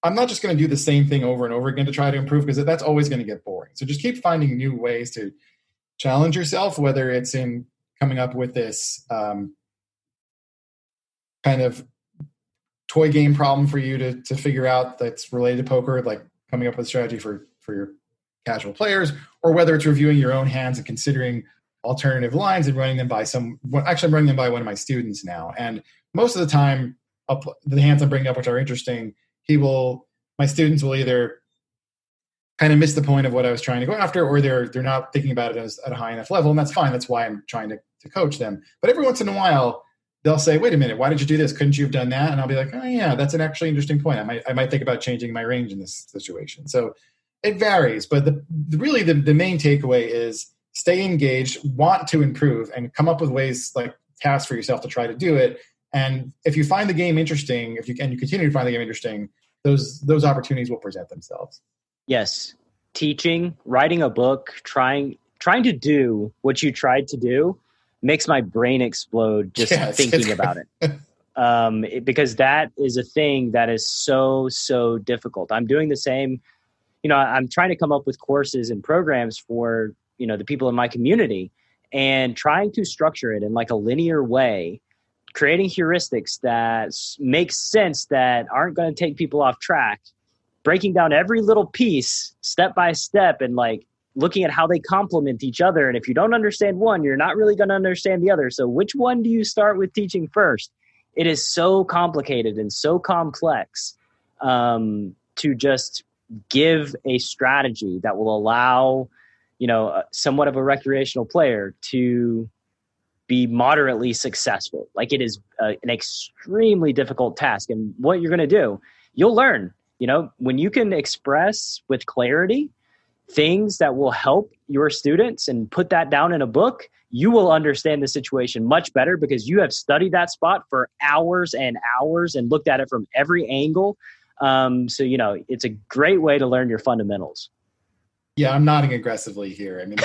I'm not just going to do the same thing over and over again to try to improve, because that's always going to get boring. So just keep finding new ways to challenge yourself, whether it's in coming up with this kind of toy game problem for you to figure out that's related to poker, like coming up with a strategy for your casual players, or whether it's reviewing your own hands and considering alternative lines and running them by I'm running them by one of my students now. And most of the time, the hands I'm bringing up, which are interesting, my students will either kind of miss the point of what I was trying to go after, or they're not thinking about it at a high enough level, and that's fine. That's why I'm trying to coach them. But every once in a while, they'll say, "Wait a minute, why did you do this? Couldn't you have done that?" And I'll be like, "Oh yeah, that's an actually interesting point. I might think about changing my range in this situation." So it varies, but the main takeaway is stay engaged, want to improve, and come up with ways, like tasks for yourself to try to do it. And if you find the game interesting, you continue to find the game interesting, those opportunities will present themselves. Yes. Teaching, writing a book, trying to do what you tried to do makes my brain explode just thinking about it. Because that is a thing that is so, so difficult. I'm doing the same. I'm trying to come up with courses and programs for, the people in my community, and trying to structure it in like a linear way, creating heuristics that make sense, that aren't going to take people off track, breaking down every little piece step by step, and like looking at how they complement each other. And if you don't understand one, you're not really going to understand the other. So which one do you start with teaching first? It is so complicated and so complex to just give a strategy that will allow, somewhat of a recreational player to be moderately successful. Like, it is an extremely difficult task. And what you're going to do, you'll learn, when you can express with clarity things that will help your students and put that down in a book, you will understand the situation much better, because you have studied that spot for hours and hours and looked at it from every angle. So, it's a great way to learn your fundamentals. Yeah, I'm nodding aggressively here. I mean,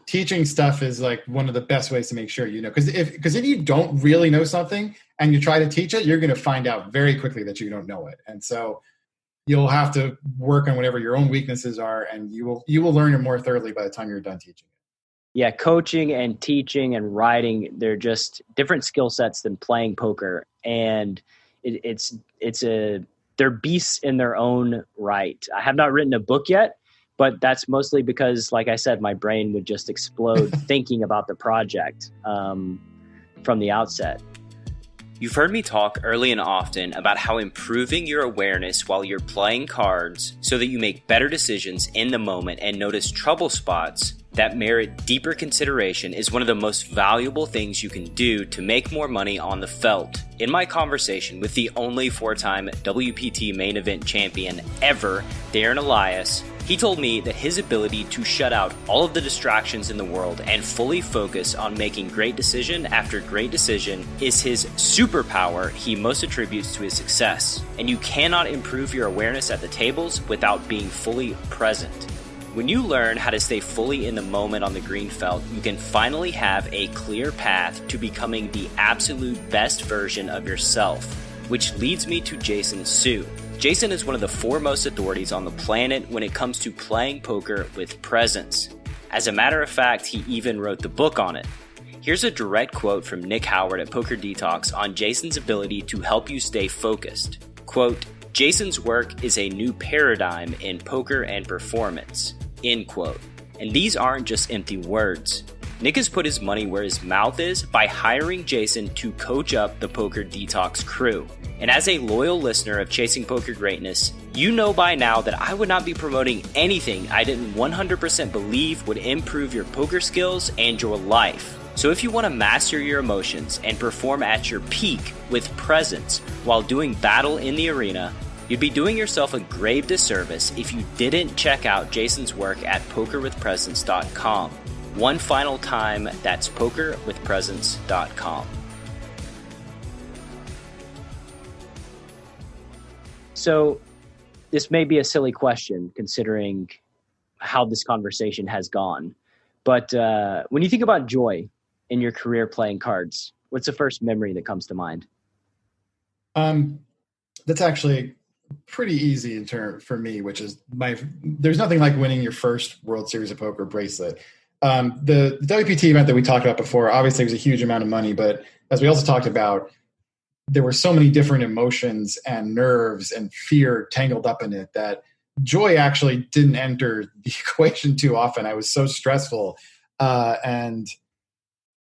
teaching stuff is like one of the best ways to make sure because if you don't really know something and you try to teach it, you're going to find out very quickly that you don't know it. And so you'll have to work on whatever your own weaknesses are, and you will learn it more thoroughly by the time you're done teaching it. Yeah, coaching and teaching and writing, they're just different skill sets than playing poker. And they're beasts in their own right. I have not written a book yet, but that's mostly because, like I said, my brain would just explode thinking about the project from the outset. You've heard me talk early and often about how improving your awareness while you're playing cards so that you make better decisions in the moment and notice trouble spots that merit deeper consideration is one of the most valuable things you can do to make more money on the felt. In my conversation with the only 4-time WPT main event champion ever, Darren Elias, he told me that his ability to shut out all of the distractions in the world and fully focus on making great decision after great decision is his superpower he most attributes to his success. And you cannot improve your awareness at the tables without being fully present. When you learn how to stay fully in the moment on the green felt, you can finally have a clear path to becoming the absolute best version of yourself, which leads me to Jason Su. Jason is one of the foremost authorities on the planet when it comes to playing poker with presence. As a matter of fact, he even wrote the book on it. Here's a direct quote from Nick Howard at Poker Detox on Jason's ability to help you stay focused. Quote, "Jason's work is a new paradigm in poker and performance." End quote. And these aren't just empty words. Nick has put his money where his mouth is by hiring Jason to coach up the Poker Detox crew. And as a loyal listener of Chasing Poker Greatness, you know by now that I would not be promoting anything I didn't 100% believe would improve your poker skills and your life. So if you want to master your emotions and perform at your peak with presence while doing battle in the arena, you'd be doing yourself a grave disservice if you didn't check out Jason's work at pokerwithpresence.com. One final time, that's pokerwithpresence.com. So this may be a silly question considering how this conversation has gone. But when you think about joy in your career playing cards, what's the first memory that comes to mind? That's actually pretty easy for me, which is there's nothing like winning your first World Series of Poker bracelet. The WPT event that we talked about before, obviously it was a huge amount of money, but as we also talked about, there were so many different emotions and nerves and fear tangled up in it that joy actually didn't enter the equation too often. I was so stressful. And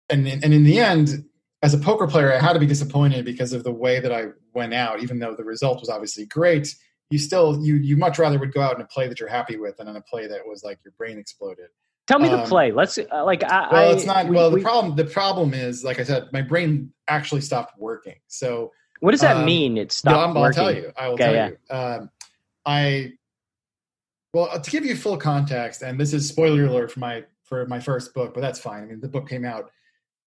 in the end, as a poker player, I had to be disappointed because of the way that I went out, even though the result was obviously great. You much rather would go out in a play that you're happy with than in a play that was like your brain exploded. Tell me the play. Let's it's not. The problem is, like I said, my brain actually stopped working. So what does that mean? It stopped working. I'll tell you. I will tell you. To give you full context, and this is spoiler alert for my first book, but that's fine. I mean, the book came out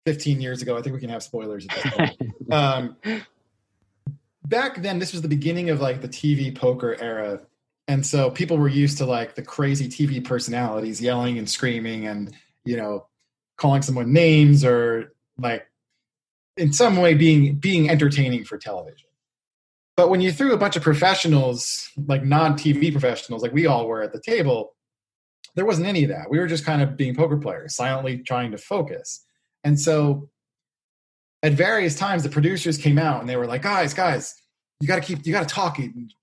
15 years ago. I think we can have spoilers at that point. Back then, this was the beginning of like the TV poker era. And so people were used to like the crazy TV personalities yelling and screaming and, calling someone names or like in some way being entertaining for television. But when you threw a bunch of professionals, like non-TV professionals, like we all were at the table, there wasn't any of that. We were just kind of being poker players, silently trying to focus. And so at various times, the producers came out and they were like, guys, you got to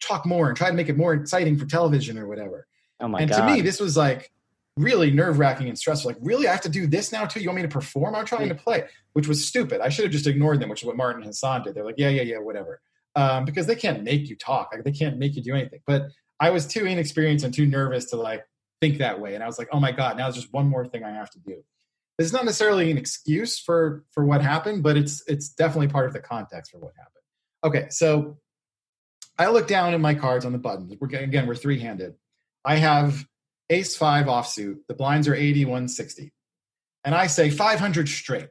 talk more and try to make it more exciting for television or whatever. Oh my God. And to me, this was like really nerve wracking and stressful. Like, really? I have to do this now too? You want me to perform? I'm trying to play, which was stupid. I should have just ignored them, which is what Martin and Hassan did. They're like, yeah, whatever. Because they can't make you talk. Like, they can't make you do anything. But I was too inexperienced and too nervous to like think that way. And I was like, oh my God, now there's just one more thing I have to do. It's not necessarily an excuse for what happened, but it's definitely part of the context for what happened. Okay, so I look down at my cards on the buttons. We're three-handed. I have ace-5 offsuit. The blinds are 80, 160. And I say 500 straight.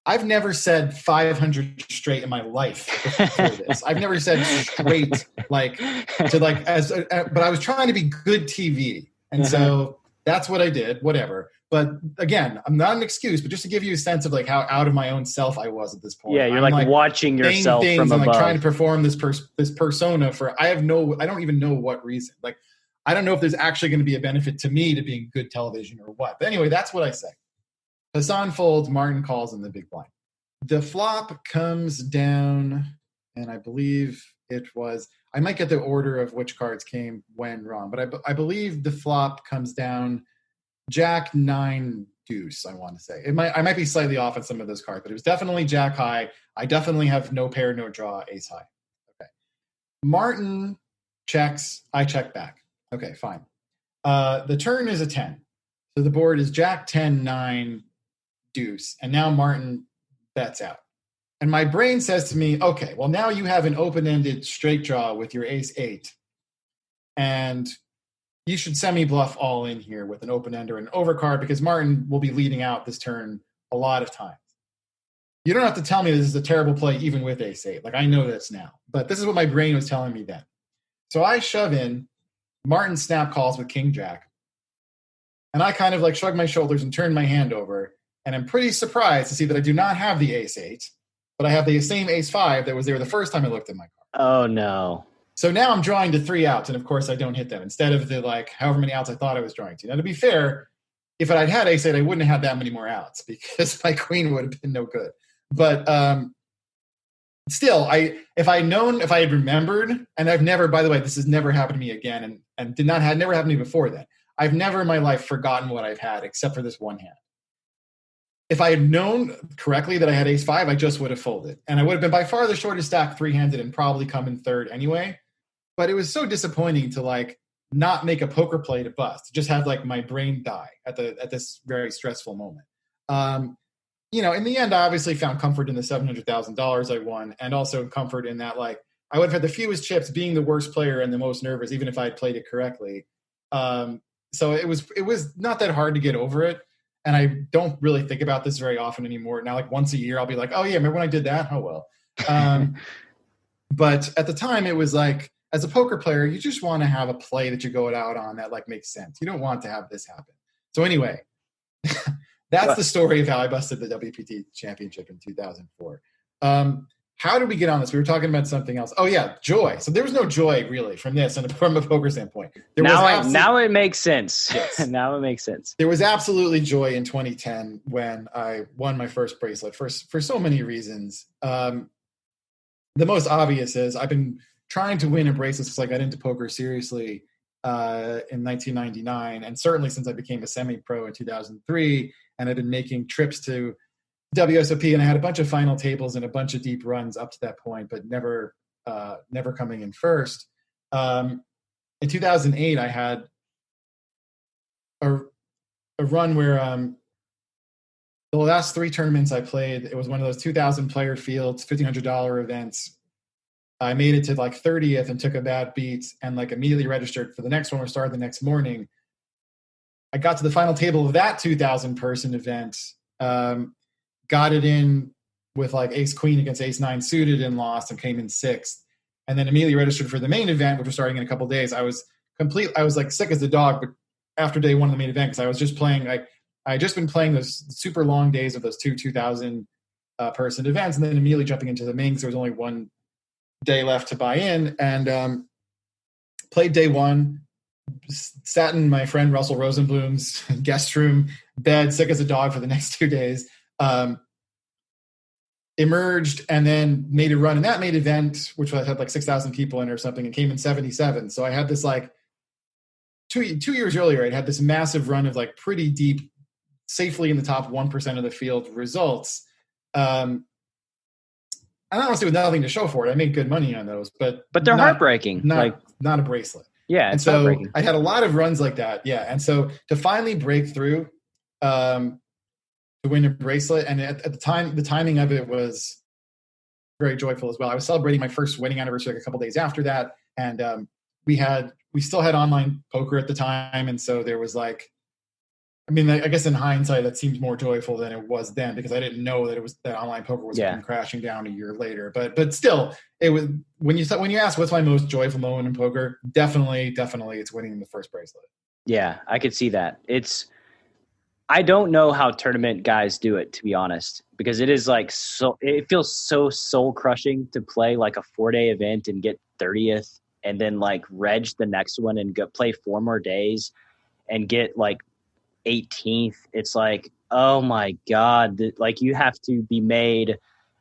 I've never said 500 straight in my life before this. I've never said straight but I was trying to be good TV. And so that's what I did, whatever. But again, I'm not an excuse, but just to give you a sense of like how out of my own self I was at this point. Yeah, you're like watching yourself from above. I'm like trying to perform this persona for I don't even know what reason. Like, I don't know if there's actually going to be a benefit to me to being good television or what. But anyway, that's what I say. Hassan folds, Martin calls in the big blind. The flop comes down, and I believe it was, I might get the order of which cards came when wrong, but I believe the flop comes down Jack 9 deuce, I want to say. I might be slightly off on some of those cards, but it was definitely Jack high. I definitely have no pair, no draw, ace high. Okay. Martin checks, I check back. Okay, fine. The turn is a 10. So the board is Jack 10, 9, deuce. And now Martin bets out. And my brain says to me, okay, well, now you have an open-ended straight draw with your ace 8. And you should semi-bluff all in here with an open-ender and overcard because Martin will be leading out this turn a lot of times. You don't have to tell me this is a terrible play even with ace-8. Like, I know this now. But this is what my brain was telling me then. So I shove in. Martin snap calls with king-jack. And I kind of like shrug my shoulders and turn my hand over. And I'm pretty surprised to see that I do not have the ace-8, but I have the same ace-5 that was there the first time I looked at my card. Oh, no. So now I'm drawing to 3 outs, and of course I don't hit them instead of the like however many outs I thought I was drawing to. Now, to be fair, if I'd had ace-8, I wouldn't have had that many more outs because my queen would have been no good. But still, if I had remembered, and I've never, by the way, this has never happened to me again, and had never happened to me before then. I've never in my life forgotten what I've had except for this one hand. If I had known correctly that I had ace-5, I just would have folded. And I would have been by far the shortest stack three-handed and probably come in third anyway. But it was so disappointing to like not make a poker play to bust, to just have like my brain die at this very stressful moment. In the end, I obviously found comfort in the $700,000 I won, and also comfort in that like I would have had the fewest chips, being the worst player and the most nervous, even if I had played it correctly. So it was not that hard to get over it. And I don't really think about this very often anymore. Now, like once a year, I'll be like, oh yeah, remember when I did that? Oh, well. But at the time it was like, as a poker player, you just want to have a play that you go out on that like makes sense. You don't want to have this happen. So anyway, that's the story of how I busted the WPT Championship in 2004. How did we get on this? We were talking about something else. Oh yeah, joy. So there was no joy really from this, and from a poker standpoint. Now it makes sense. Yes. Now it makes sense. There was absolutely joy in 2010 when I won my first bracelet for so many reasons. the most obvious is I've been trying to win a bracelet since I got into poker seriously in 1999, and certainly since I became a semi-pro in 2003, and I've been making trips to WSOP, and I had a bunch of final tables and a bunch of deep runs up to that point, but never coming in first. In 2008, I had a run where the last 3 tournaments I played, it was one of those 2,000 player fields, $1,500 events. I made it to like 30th and took a bad beat and like immediately registered for the next one, or started the next morning. I got to the final table of that 2,000 person event, got it in with like ace queen against ace 9 suited and lost and came in 6th. And then immediately registered for the main event, which was starting in a couple of days. I was like sick as a dog, but after day 1 of the main event, because I was just playing, I had just been playing those super long days of those 2,000 person events, and then immediately jumping into the main because there was only 1 day left to buy in, and played day 1, sat in my friend Russell Rosenblum's guest room bed, sick as a dog for the next 2 days, emerged, and then made a run in that main event, which had like 6,000 people in or something, and came in 77. So I had this like two years earlier, I'd had this massive run of like pretty deep, safely in the top 1% of the field results. And honestly, with nothing to show for it, I made good money on those, but they're heartbreaking. Not a bracelet. Yeah, and so I had a lot of runs like that. Yeah, and so to finally break through, to win a bracelet, and at the time, the timing of it was very joyful as well. I was celebrating my first wedding anniversary like a couple days after that, and we still had online poker at the time, and so there was like, I mean, I guess in hindsight, that seems more joyful than it was then, because I didn't know that online poker was crashing down a year later. But still, it was when you ask what's my most joyful moment in poker, definitely it's winning the first bracelet. Yeah, I could see that. I don't know how tournament guys do it, to be honest, because it is like it feels so soul crushing to play like a 4-day event and get 30th, and then like reg the next one and go play 4 more days and get like 18th. It's like, oh my God, like you have to be made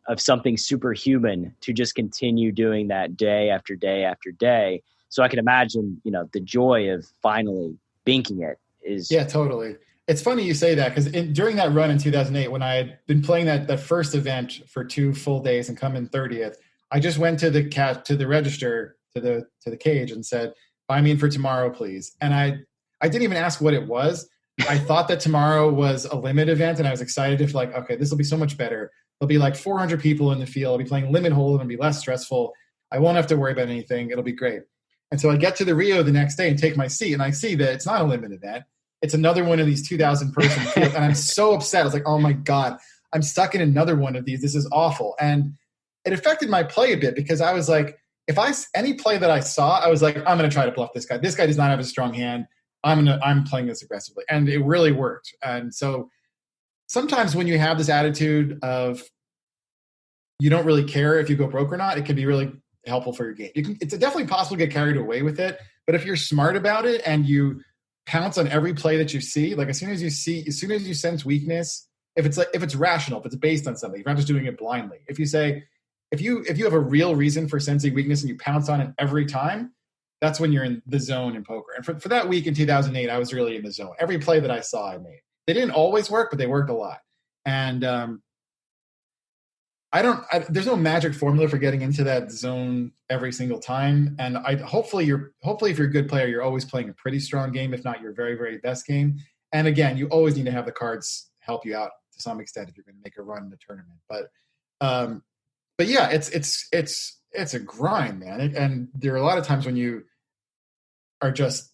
of something superhuman to just continue doing that day after day after day. So I can imagine, the joy of finally binking it is. Yeah, totally. It's funny you say that, because during that run in 2008, when I had been playing that first event for 2 full days and come in 30th, I just went to the register, to the cage, and said, "Buy me in for tomorrow, please." And I didn't even ask what it was. I thought that tomorrow was a limit event, and I was excited if like, okay, this will be so much better. There'll be like 400 people in the field. I'll be playing limit hold, and it'll be less stressful. I won't have to worry about anything. It'll be great. And so I get to the Rio the next day and take my seat, and I see that it's not a limit event. It's another one of these 2,000 person fields, and I'm so upset. I was like, oh my God, I'm stuck in another one of these. This is awful. And it affected my play a bit, because I was like, any play that I saw, I was like, I'm going to try to bluff this guy. This guy does not have a strong hand. I'm playing this aggressively. And it really worked. And so sometimes when you have this attitude of you don't really care if you go broke or not, it can be really helpful for your game. It's definitely possible to get carried away with it. But if you're smart about it and you pounce on every play that you see, like as soon as you sense weakness, if it's rational, if it's based on something, you're not just doing it blindly. If you have a real reason for sensing weakness and you pounce on it every time, that's when you're in the zone in poker. And for that week in 2008, I was really in the zone. Every play that I saw, I made. They didn't always work, but they worked a lot. And there's no magic formula for getting into that zone every single time. And hopefully if you're a good player, you're always playing a pretty strong game, if not your very, very best game. And again, you always need to have the cards help you out to some extent if you're going to make a run in the tournament. But yeah, it's a grind, man. And there are a lot of times when you are just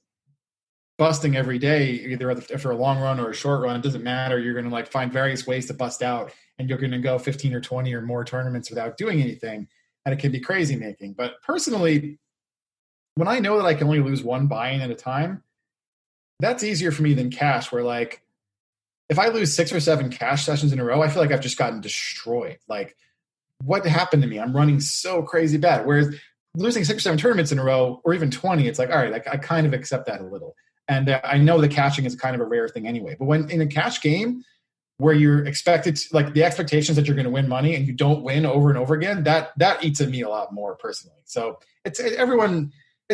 busting every day, either for a long run or a short run. It doesn't matter. You're going to like find various ways to bust out, and you're going to go 15 or 20 or more tournaments without doing anything. And it can be crazy making. But personally, when I know that I can only lose 1 buy-in at a time, that's easier for me than cash, where like if I lose 6 or 7 cash sessions in a row, I feel like I've just gotten destroyed. Like, what happened to me? I'm running so crazy bad. Whereas losing 6 or 7 tournaments in a row, or even 20, it's like, all right, I kind of accept that a little. And I know the cashing is kind of a rare thing anyway. But when in a cash game, where you're expected to, like the expectations that you're going to win money and you don't win over and over again, that eats at me a lot more personally. So it's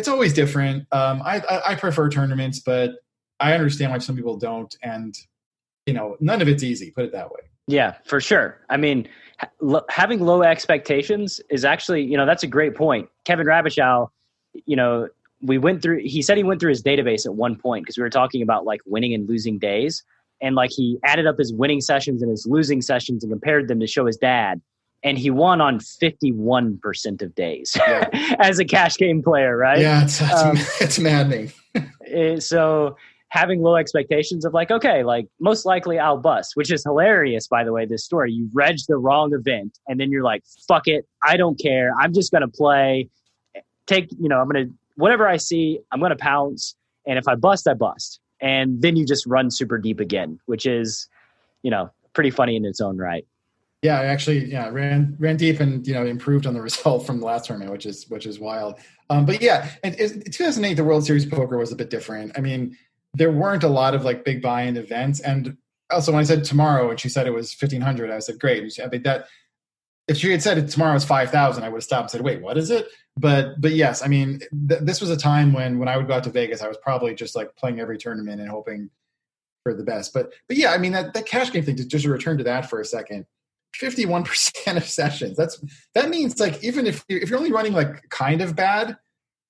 always different. I prefer tournaments, but I understand why some people don't. And, none of it's easy, put it that way. Yeah, for sure. I mean, having low expectations is actually, that's a great point. Kevin Rabichow, he said he went through his database at one point because we were talking about like winning and losing days. And like he added up his winning sessions and his losing sessions and compared them to show his dad. And he won on 51% of days as a cash game player, right? Yeah, it's maddening. So having low expectations of like, okay, like most likely I'll bust, which is hilarious, by the way, this story. You reg the wrong event and then you're like, fuck it. I don't care. I'm just going to play. Whatever I see, I'm going to pounce. And if I bust, I bust. And then you just run super deep again, which is, pretty funny in its own right. Yeah, I actually, ran deep and, improved on the result from the last tournament, which is wild. But yeah, and 2008, the World Series poker was a bit different. I mean, there weren't a lot of like big buy-in events. And also when I said tomorrow and she said it was 1,500, I said, great. I mean, that if she had said tomorrow is 5,000, I would have stopped and said, wait, what is it? But yes, I mean, this was a time when I would go out to Vegas, I was probably just like playing every tournament and hoping for the best. But yeah, I mean, that cash game thing, just to return to that for a second, 51% of sessions. That means like, even if you're only running like kind of bad,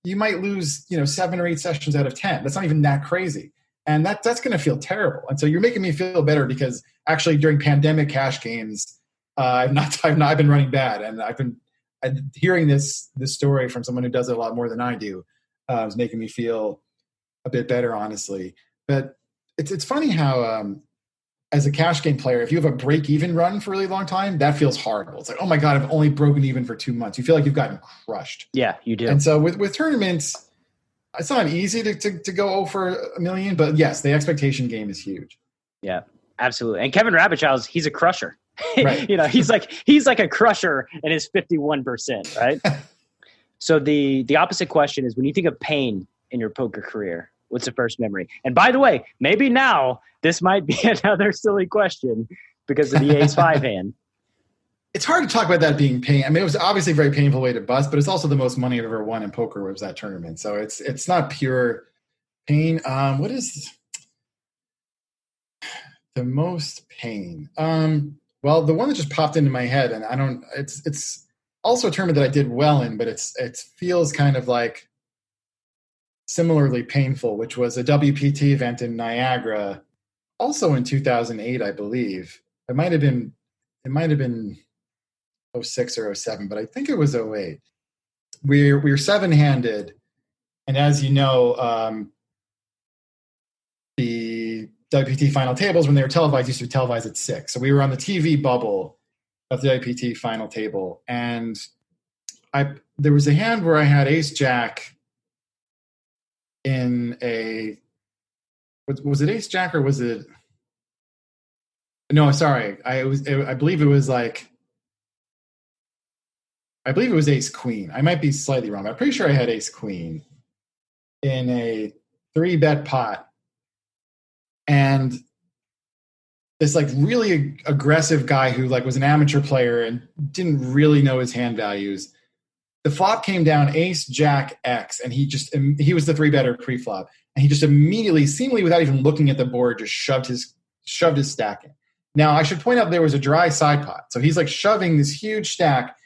you might lose, 7 or 8 sessions out of 10. That's not even that crazy. And that's going to feel terrible. And so you're making me feel better because actually during pandemic cash games, I've not been running bad. And I've been hearing this story from someone who does it a lot more than I do, is making me feel a bit better, honestly. But it's funny how, as a cash game player, if you have a break-even run for a really long time, that feels horrible. It's like, oh my God, I've only broken even for 2 months. You feel like you've gotten crushed. Yeah, you do. And so with tournaments, it's not easy to go over $1 million, but yes, the expectation game is huge. Yeah, absolutely. And Kevin Rabichow, he's a crusher. Right. He's like a crusher and is 51%, right? So the opposite question is, when you think of pain in your poker career, what's the first memory? And by the way, maybe now this might be another silly question because of the ace-5 hand. It's hard to talk about that being pain. I mean, it was obviously a very painful way to bust, but it's also the most money I've ever won in poker was that tournament. So it's not pure pain. What is the most pain? Well, the one that just popped into my head, and it's also a tournament that I did well in, but it feels kind of like similarly painful, which was a WPT event in Niagara, also in 2008, I believe. It might have been 06 or 07, but I think it was 08. We were 7-handed, and as you know, the WPT final tables, when they were televised, used to be televised at 6. So we were on the TV bubble of the WPT final table, and there was a hand where I had ace jack in a, was it ace jack or was it? No, sorry. I believe it was ace queen. I might be slightly wrong. I'm pretty sure I had ace queen in a 3-bet pot. And this like really aggressive guy who like was an amateur player and didn't really know his hand values. The flop came down ace jack X, and he was the 3-better pre-flop, and he just immediately, seemingly without even looking at the board, just shoved his stack in. Now I should point out there was a dry side pot, so he's like shoving this huge stack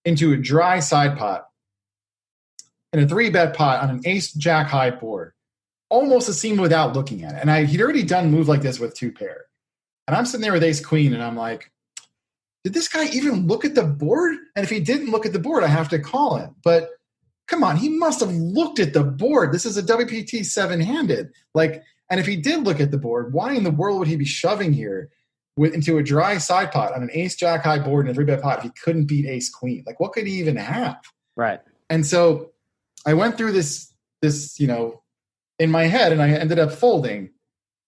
into a dry side pot in a 3-bet pot on an ace jack high board, almost a seam without looking at it. And he'd already done a move like this with 2-pair, and I'm sitting there with ace queen, and I'm like, did this guy even look at the board? And if he didn't look at the board, I have to call him. But come on, he must have looked at the board. This is a WPT 7-handed. And if he did look at the board, why in the world would he be shoving here into a dry side pot on an ace jack high board in a 3-bet pot if he couldn't beat ace queen? Like, what could he even have? Right. And so I went through this, in my head, and I ended up folding.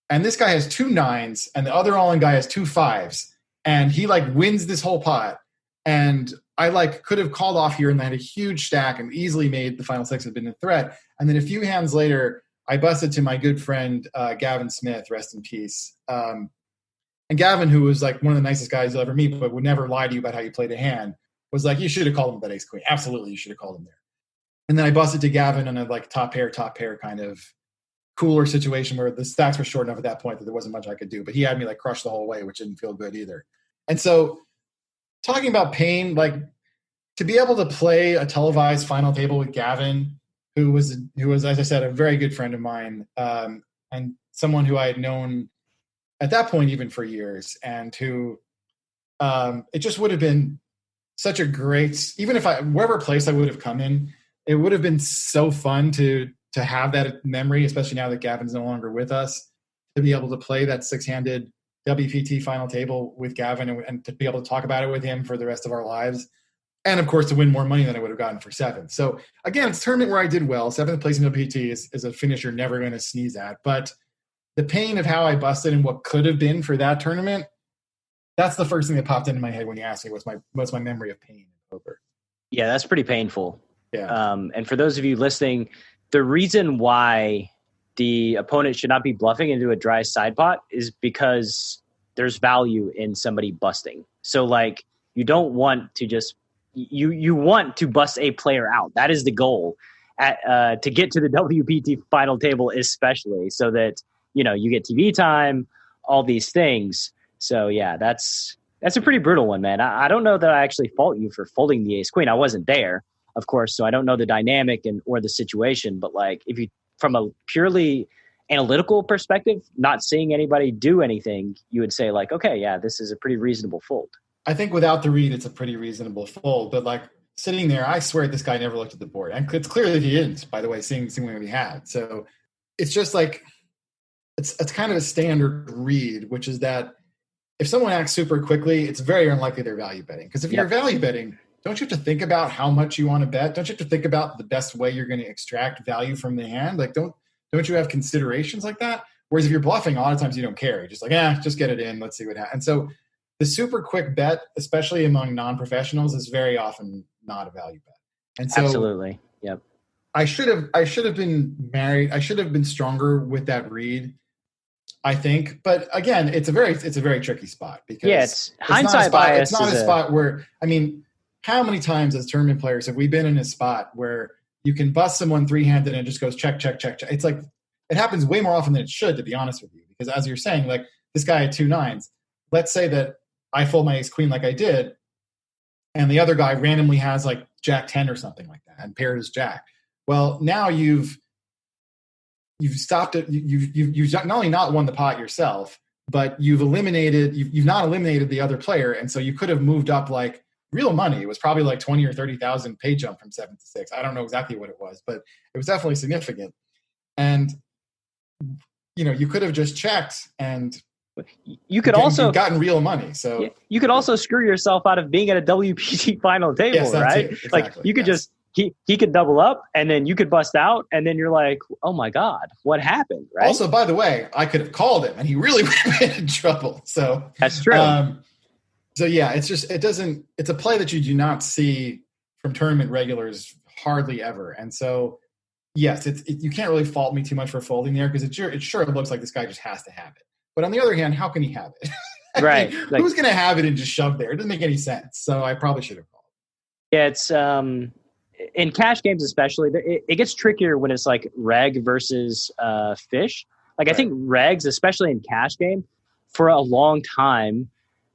And this guy has 2 9s, and the other all-in guy has 2 5s. And he wins this whole pot. And I could have called off here and I had a huge stack and easily made the final 6 have been a threat. And then a few hands later, I busted to my good friend, Gavin Smith, rest in peace. And Gavin, who was like one of the nicest guys you'll ever meet, but would never lie to you about how you played a hand, was like, you should have called him that ace queen. Absolutely, you should have called him there. And then I busted to Gavin on a like top pair kind of cooler situation where the stacks were short enough at that point that there wasn't much I could do. But he had me like crushed the whole way, which didn't feel good either. And so talking about pain, like to be able to play a televised final table with Gavin, who was, as I said, a very good friend of mine, and someone who I had known at that point even for years, and who it just would have been such a great, even if wherever place I would have come in, it would have been so fun to have that memory, especially now that Gavin's no longer with us, to be able to play that 6-handed WPT final table with Gavin and to be able to talk about it with him for the rest of our lives. And of course, to win more money than I would have gotten for 7th. So again, it's a tournament where I did well. 7th place in WPT is a finish you're never going to sneeze at. But the pain of how I busted and what could have been for that tournament, that's the first thing that popped into my head when you asked me what's my memory of pain in poker. Yeah, that's pretty painful. Yeah. And for those of you listening, the reason why the opponent should not be bluffing into a dry side pot is because there's value in somebody busting. So like you don't want to just you want to bust a player out. That is the goal to get to the WPT final table, especially so that you get TV time, all these things. So yeah, that's a pretty brutal one, man. I don't know that I actually fault you for folding the ace queen. I wasn't there, of course, so I don't know the dynamic or the situation. But like, if you, from a purely analytical perspective, not seeing anybody do anything, you would say like, okay, yeah, this is a pretty reasonable fold. I think without the read, it's a pretty reasonable fold. But like sitting there, I swear this guy never looked at the board, and it's clear that he didn't. By the way, seeing what he had, so it's just like it's kind of a standard read, which is that if someone acts super quickly, it's very unlikely they're value betting. Because if you're value betting, don't you have to think about how much you want to bet? Don't you have to think about the best way you're going to extract value from the hand? Like, don't you have considerations like that? Whereas if you're bluffing, a lot of times you don't care. You're just like, just get it in. Let's see what happens. And so the super quick bet, especially among non-professionals, is very often not a value bet. And so absolutely, yep. I should have been married. I should have been stronger with that read, I think. But again, it's a very tricky spot because it's hindsight bias. It's not a spot where, I mean, how many times as tournament players have we been in a spot where you can bust someone 3-handed and it just goes check, check, check, check. It's like, it happens way more often than it should, to be honest with you. Because as you're saying, like this guy had 2 9s. Let's say that I fold my ace queen like I did, and the other guy randomly has like jack 10 or something like that and paired his jack. Well, now you've stopped it. You've not only not won the pot yourself, but you've not eliminated the other player. And so you could have moved up like real money. It was probably like 20 or 30,000 pay jump from 7 to 6. I don't know exactly what it was, but it was definitely significant. And, you could have just checked and you could also gotten real money. So you could also screw yourself out of being at a WPT final table, right? Exactly, like you could just, he could double up and then you could bust out and then you're like, oh my God, what happened? Right. Also, by the way, I could have called him and he really would have been in trouble. So that's true. So yeah, it's a play that you do not see from tournament regulars hardly ever. And so yes, you can't really fault me too much for folding there because it sure looks like this guy just has to have it. But on the other hand, how can he have it? Right. Like, who's going to have it and just shove there? It doesn't make any sense. So I probably should have called. Yeah, it's in cash games especially, it gets trickier when it's like reg versus fish. Like I think regs, especially in cash game, for a long time,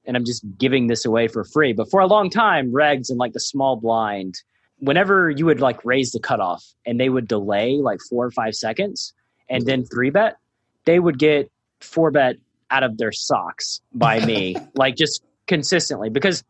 and I'm just giving this away for free, but for a long time, regs in like the small blind, whenever you would like raise the cutoff and they would delay like 4 or 5 seconds and then 3-bet, they would get 4-bet out of their socks by me, like just consistently, because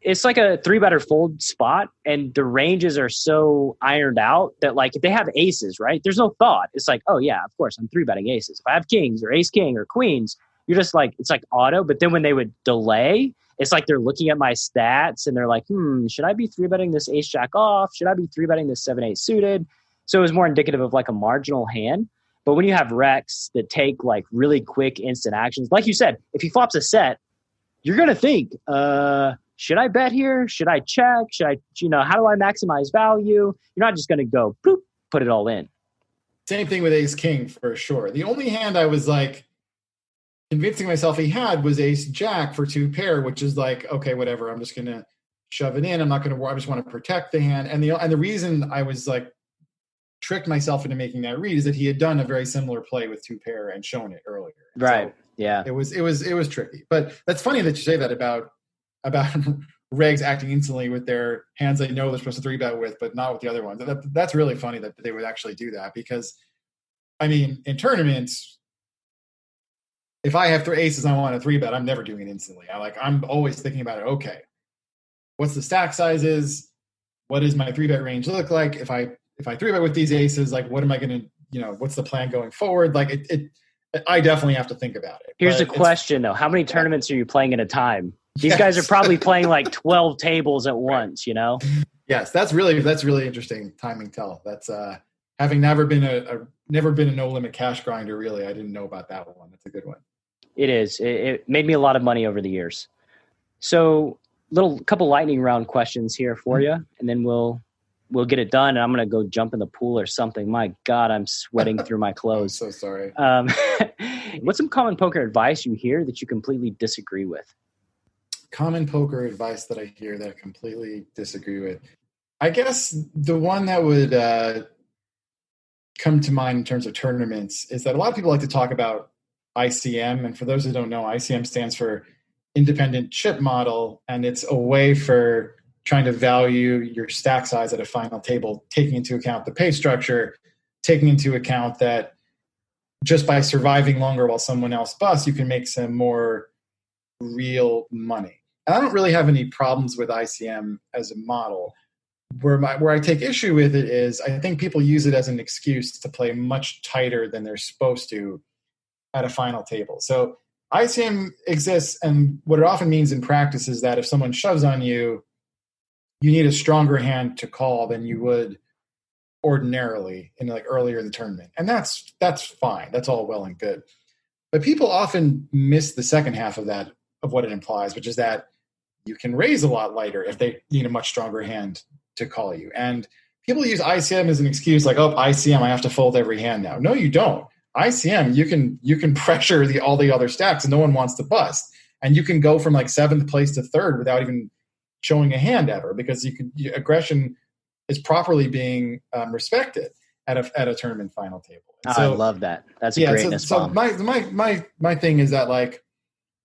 it's like a 3-better fold spot and the ranges are so ironed out that like if they have aces, right, there's no thought. It's like, oh yeah, of course I'm 3-betting aces. If I have kings or ace king or queens, you're just like, it's like auto. But then when they would delay, it's like they're looking at my stats and they're like, should I be 3-betting this ace jack off? Should I be 3-betting this 7-8 suited? So it was more indicative of like a marginal hand. But when you have recs that take like really quick instant actions, like you said, if he flops a set, you're going to think, should I bet here? Should I check? Should I, how do I maximize value? You're not just going to go, boop, put it all in. Same thing with ace king for sure. The only hand I was like, convincing myself he had was ace jack for 2 pair, which is like, okay, whatever. I'm just going to shove it in. I'm not going to, I just want to protect the hand. And the reason I was like, tricked myself into making that read is that he had done a very similar play with 2 pair and shown it earlier. Right. So yeah. It was tricky, but that's funny that you say that about regs acting instantly with their hands they know they're supposed to 3-bet with, but not with the other ones. That's really funny that they would actually do that, because I mean, in tournaments, if I have 3 aces and I want a 3-bet, I'm never doing it instantly. I'm always thinking about it. Okay, what's the stack sizes? What does my 3-bet range look like? If I 3-bet with these aces, like, what am I going to, what's the plan going forward? Like I definitely have to think about it. Here's a question though. How many tournaments are you playing at a time? These guys are probably playing like 12 tables at once, Yes. That's really interesting timing tell. That's having never been a no limit cash grinder. Really. I didn't know about that one. That's a good one. It is. It made me a lot of money over the years. So couple lightning round questions here for you, and then we'll get it done. And I'm going to go jump in the pool or something. My God, I'm sweating through my clothes. I'm so sorry. What's some common poker advice you hear that you completely disagree with? Common poker advice that I hear that I completely disagree with. I guess the one that would come to mind in terms of tournaments is that a lot of people like to talk about ICM. And for those who don't know, ICM stands for Independent Chip Model. And it's a way for trying to value your stack size at a final table, taking into account the pay structure, taking into account that just by surviving longer while someone else busts, you can make some more real money. And I don't really have any problems with ICM as a model. Where I take issue with it is I think people use it as an excuse to play much tighter than they're supposed to at a final table. So ICM exists, and what it often means in practice is that if someone shoves on you, you need a stronger hand to call than you would ordinarily in like earlier in the tournament. And that's fine. That's all well and good. But people often miss the second half of that, of what it implies, which is that you can raise a lot lighter if they need a much stronger hand to call you. And people use ICM as an excuse, like, oh, ICM, I have to fold every hand now. No, you don't. ICM, you can pressure all the other stacks and no one wants to bust. And you can go from like 7th place to 3rd without even showing a hand ever, because aggression is properly being respected at a tournament final table. So, I love that. That's a greatness bomb. So my thing is that, like,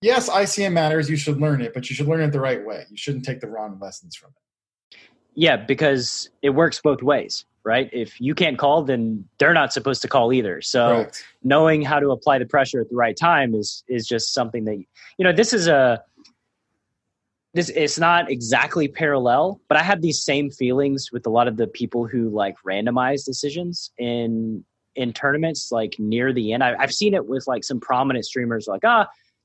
yes, ICM matters. You should learn it, but you should learn it the right way. You shouldn't take the wrong lessons from it. Yeah, because it works both ways, right? If you can't call, then they're not supposed to call either. So Correct. Knowing how to apply the pressure at the right time is just something that, it's not exactly parallel, but I have these same feelings with a lot of the people who like randomize decisions in tournaments, like near the end. I've seen it with like some prominent streamers, like,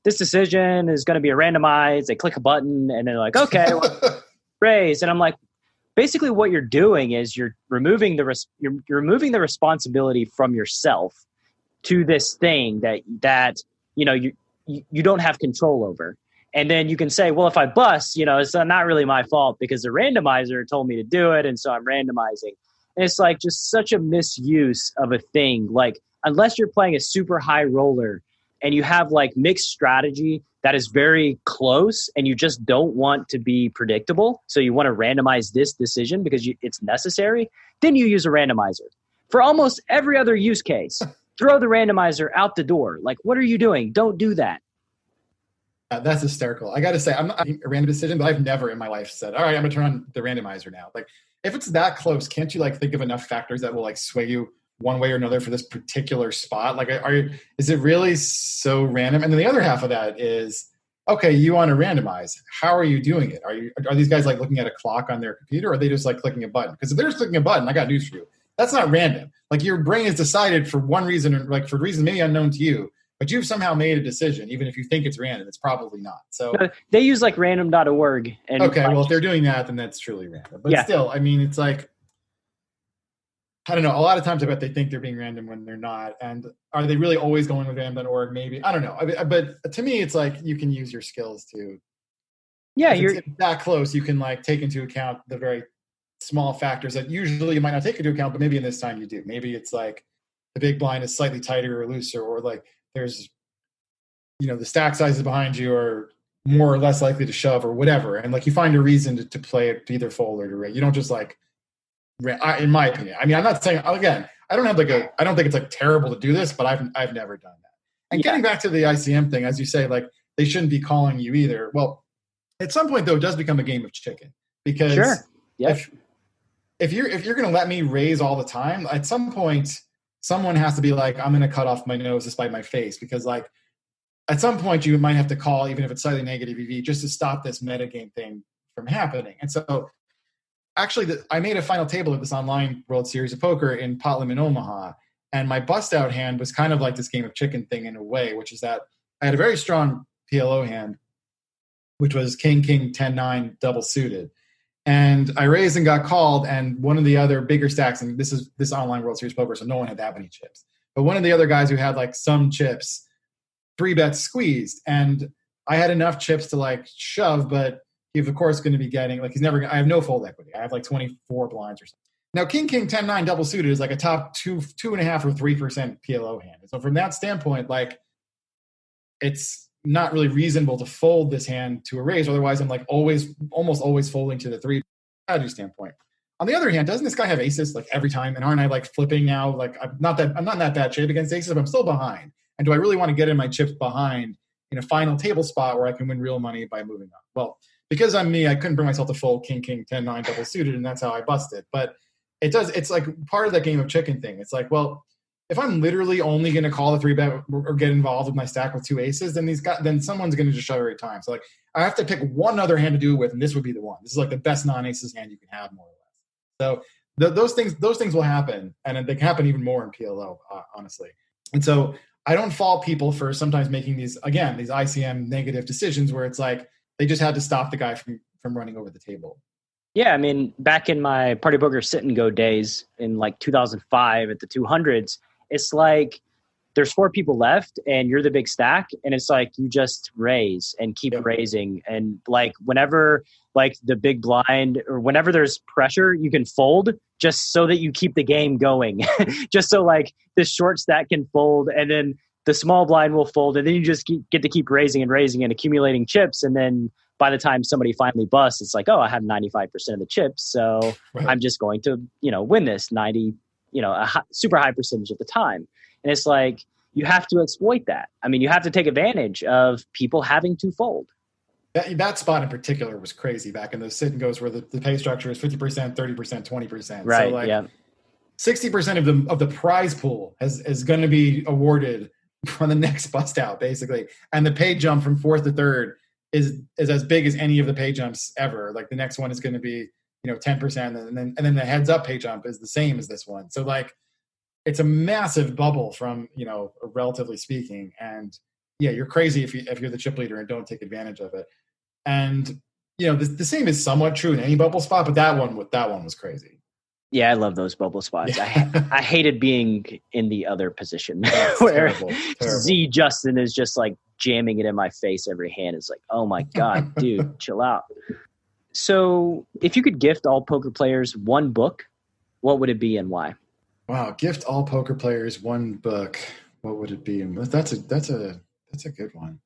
this decision is going to be a randomized. They click a button and they're like, okay, raise. And I'm like, basically what you're doing is you're removing the responsibility from yourself to this thing that you don't have control over. And then you can say, well, if I bust, it's not really my fault because the randomizer told me to do it. And so I'm randomizing. And it's like just such a misuse of a thing. Like, unless you're playing a super high roller and you have like mixed strategy that is very close and you just don't want to be predictable, so you want to randomize this decision because it's necessary, then you use a randomizer. For almost every other use case, throw the randomizer out the door. Like, what are you doing? Don't do that. That's hysterical. I got to say, I'm not a random decision, but I've never in my life said, all right, I'm going to turn on the randomizer now. Like, if it's that close, can't you like think of enough factors that will like sway you one way or another for this particular spot? Like, is it really so random? And then the other half of that is, okay, you want to randomize. How are you doing it? Are these guys like looking at a clock on their computer, or are they just like clicking a button? Because if they're just clicking a button, I got news for you. That's not random. Like, your brain has decided for one reason, or like for reasons maybe unknown to you, but you've somehow made a decision. Even if you think it's random, it's probably not. So they use like random.org. And okay, well, if they're doing that, then that's truly random. But still, I mean, it's like, I don't know. A lot of times I bet they think they're being random when they're not. And are they really always going with random.org? Maybe. I don't know. But to me, it's like you can use your skills to. Yeah, if it's that close. You can like take into account the very small factors that usually you might not take into account, but maybe in this time you do. Maybe it's like the big blind is slightly tighter or looser, or like there's the stack sizes behind you are more or less likely to shove or whatever. And like, you find a reason to play it, to either fold or to raise. You don't just like, in my opinion, I mean, I'm not saying, again, I don't think it's like terrible to do this, but I've never done that. And getting back to the ICM thing, as you say, like, they shouldn't be calling you either. Well, at some point though, it does become a game of chicken, because sure. Yep. if you're going to let me raise all the time, at some point someone has to be like, I'm going to cut off my nose despite my face, because like, at some point you might have to call, even if it's slightly negative EV, just to stop this metagame thing from happening. And so actually I made a final table of this online World Series of Poker in Potlam in Omaha. And my bust out hand was kind of like this game of chicken thing in a way, which is that I had a very strong PLO hand, which was King, 10-9 double suited. And I raised and got called, and one of the other bigger stacks, and this online World Series Poker, so no one had that many chips. But one of the other guys who had like some chips, 3 bets squeezed, and I had enough chips to like shove, but he's of course going to be getting like, I have no fold equity. I have like 24 blinds or something. Now King 10-9 double suited is like a top 2.5 or 3% PLO hand. So from that standpoint, like, it's not really reasonable to fold this hand to a raise. Otherwise I'm like almost always folding to the 3 strategy standpoint. On the other hand, doesn't this guy have aces like every time? And aren't I like flipping now? Like, I'm not in that bad shape against aces, but I'm still behind. And do I really want to get in my chips behind in a final table spot where I can win real money by moving up? Well, because I'm me, I couldn't bring myself to fold King 10-9 double suited, and that's how I busted. But it's like part of that game of chicken thing. It's like, well, if I'm literally only going to call the 3-bet or get involved with my stack with 2 aces, then someone's going to just shove every time. So like, I have to pick one other hand to do it with, and this would be the one. This is like the best non-aces hand you can have, more or less. So those things will happen, and they can happen even more in PLO, honestly. And so I don't fault people for sometimes making these ICM negative decisions where it's like they just had to stop the guy from running over the table. Yeah, I mean, back in my Party Poker sit and go days in like 2005 at the 200s, it's like there's 4 people left and you're the big stack, and it's like you just raise and keep raising, and like whenever like the big blind or whenever there's pressure, you can fold just so that you keep the game going. Just so like this short stack can fold, and then the small blind will fold, and then you just get to keep raising and accumulating chips, and then by the time somebody finally busts, it's like, oh, I have 95% of the chips, so I'm just going to, win this 90, super high percentage of the time. And it's like, you have to exploit that. I mean, you have to take advantage of people having to fold. That spot in particular was crazy back in those sit and goes where the pay structure is 50%, 30%, 20%. Right. So like 60% of the prize pool is going to be awarded on the next bust out, basically. And the pay jump from 4th to 3rd is as big as any of the pay jumps ever. Like the next one is going to be, 10%. And then the heads up pay jump is the same as this one. So like, it's a massive bubble from, relatively speaking. And yeah, you're crazy if you're the chip leader and don't take advantage of it. And, the same is somewhat true in any bubble spot, but that one was crazy. Yeah, I love those bubble spots. Yeah. I hated being in the other position where terrible. Z Justin is just like jamming it in my face every hand. It's like, oh my God, dude, chill out. So if you could gift all poker players one book, what would it be and why? Wow, gift all poker players one book. What would it be? That's a good one.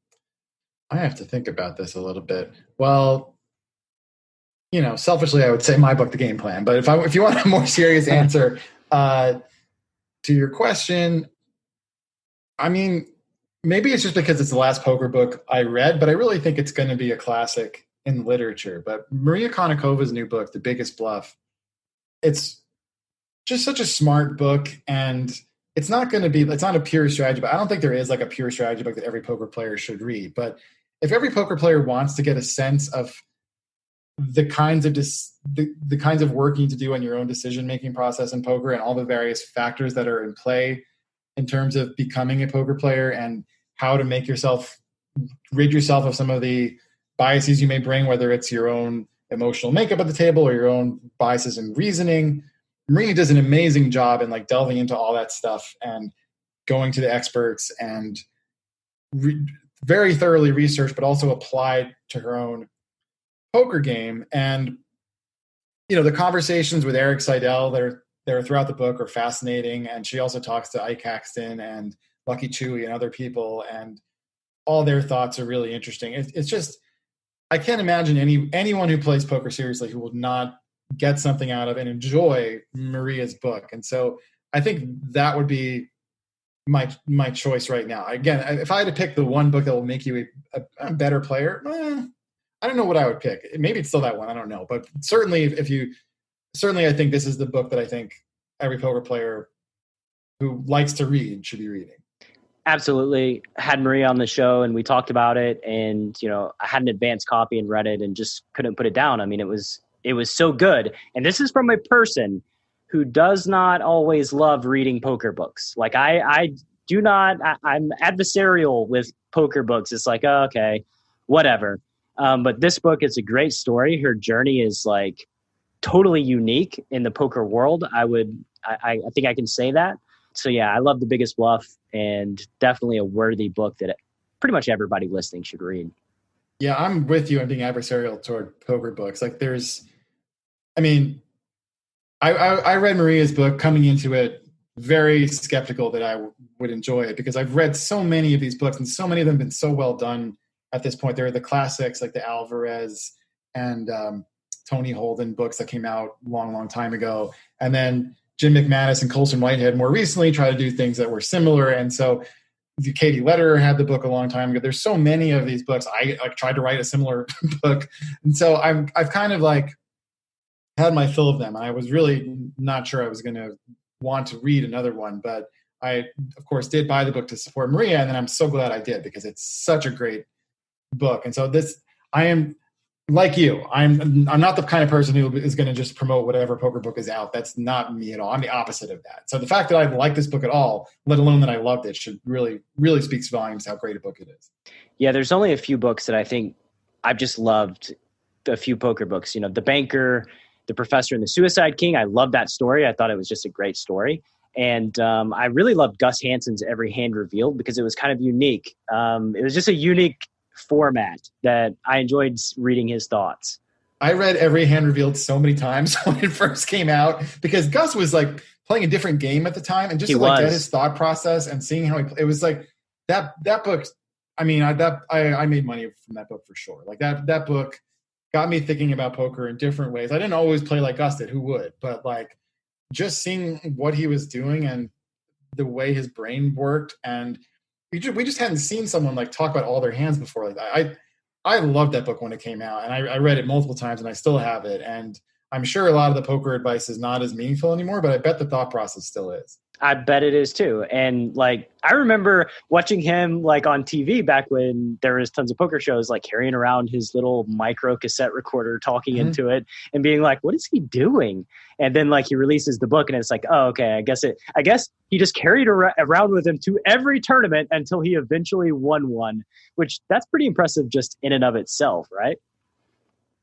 I have to think about this a little bit. Well, selfishly, I would say my book, The Game Plan. But if you want a more serious answer to your question, I mean, maybe it's just because it's the last poker book I read, but I really think it's going to be a classic in literature. But Maria Konikova's new book, The Biggest Bluff, it's just such a smart book, and it's not a pure strategy, but I don't think there is like a pure strategy book that every poker player should read. But if every poker player wants to get a sense of the kinds of work you need to do on your own decision-making process in poker and all the various factors that are in play in terms of becoming a poker player and how to rid yourself of some of the biases you may bring, whether it's your own emotional makeup at the table or your own biases in reasoning. Maria does an amazing job in like delving into all that stuff and going to the experts and very thoroughly researched, but also applied to her own poker game. And the conversations with Eric Seidel that are throughout the book are fascinating, and she also talks to Ike Haxton and Lucky Chewy and other people, and all their thoughts are really interesting. It's just, I can't imagine anyone who plays poker seriously who will not get something out of and enjoy Maria's book. And so I think that would be my choice right now. Again, if I had to pick the one book that will make you a better player, I don't know what I would pick. Maybe it's still that one. I don't know. But certainly I think this is the book that I think every poker player who likes to read should be reading. Absolutely. Had Maria on the show and we talked about it, and I had an advanced copy and read it and just couldn't put it down. I mean, it was so good. And this is from a person who does not always love reading poker books. Like I'm adversarial with poker books. It's like, oh, okay, whatever. But this book is a great story. Her journey is like totally unique in the poker world. I think I can say that. So yeah, I love The Biggest Bluff, and definitely a worthy book that pretty much everybody listening should read. Yeah, I'm with you on being adversarial toward poker books. Like I read Maria's book coming into it very skeptical that I would enjoy it, because I've read so many of these books and so many of them have been so well done at this point. They're the classics like the Alvarez and Tony Holden books that came out long time ago. And then Jim McManus and Colson Whitehead more recently tried to do things that were similar. And so Katie Lederer had the book a long time ago. There's so many of these books. I tried to write a similar book. And so I've kind of like had my fill of them. I was really not sure I was going to want to read another one, but I, of course, did buy the book to support Maria. And then I'm so glad I did, because it's such a great book. And so I am like you. I'm not the kind of person who is going to just promote whatever poker book is out. That's not me at all. I'm the opposite of that. So the fact that I like this book at all, let alone that I loved it, should really, really speaks volumes how great a book it is. Yeah, there's only a few books that I think I've just loved. A few poker books, The Banker, The Professor, and The Suicide King. I love that story. I thought it was just a great story. And I really loved Gus Hansen's Every Hand Revealed, because it was kind of unique. It was just a unique format that I enjoyed reading his thoughts. I read Every Hand Revealed so many times when it first came out, because Gus was like playing a different game at the time, and just to like get his thought process and seeing how it was like that book. I mean, I made money from that book for sure. Like that book got me thinking about poker in different ways. I didn't always play like Gus did, who would, but like just seeing what he was doing and the way his brain worked, and we just hadn't seen someone like talk about all their hands before. Like I loved that book when it came out, and I read it multiple times, and I still have it. And I'm sure a lot of the poker advice is not as meaningful anymore, but I bet the thought process still is. I bet it is too. And like, I remember watching him like on TV back when there was tons of poker shows, like carrying around his little micro cassette recorder, talking into it and being like, what is he doing? And then like he releases the book and it's like, oh, okay, I guess he just carried around with him to every tournament until he eventually won one, which that's pretty impressive just in and of itself, right?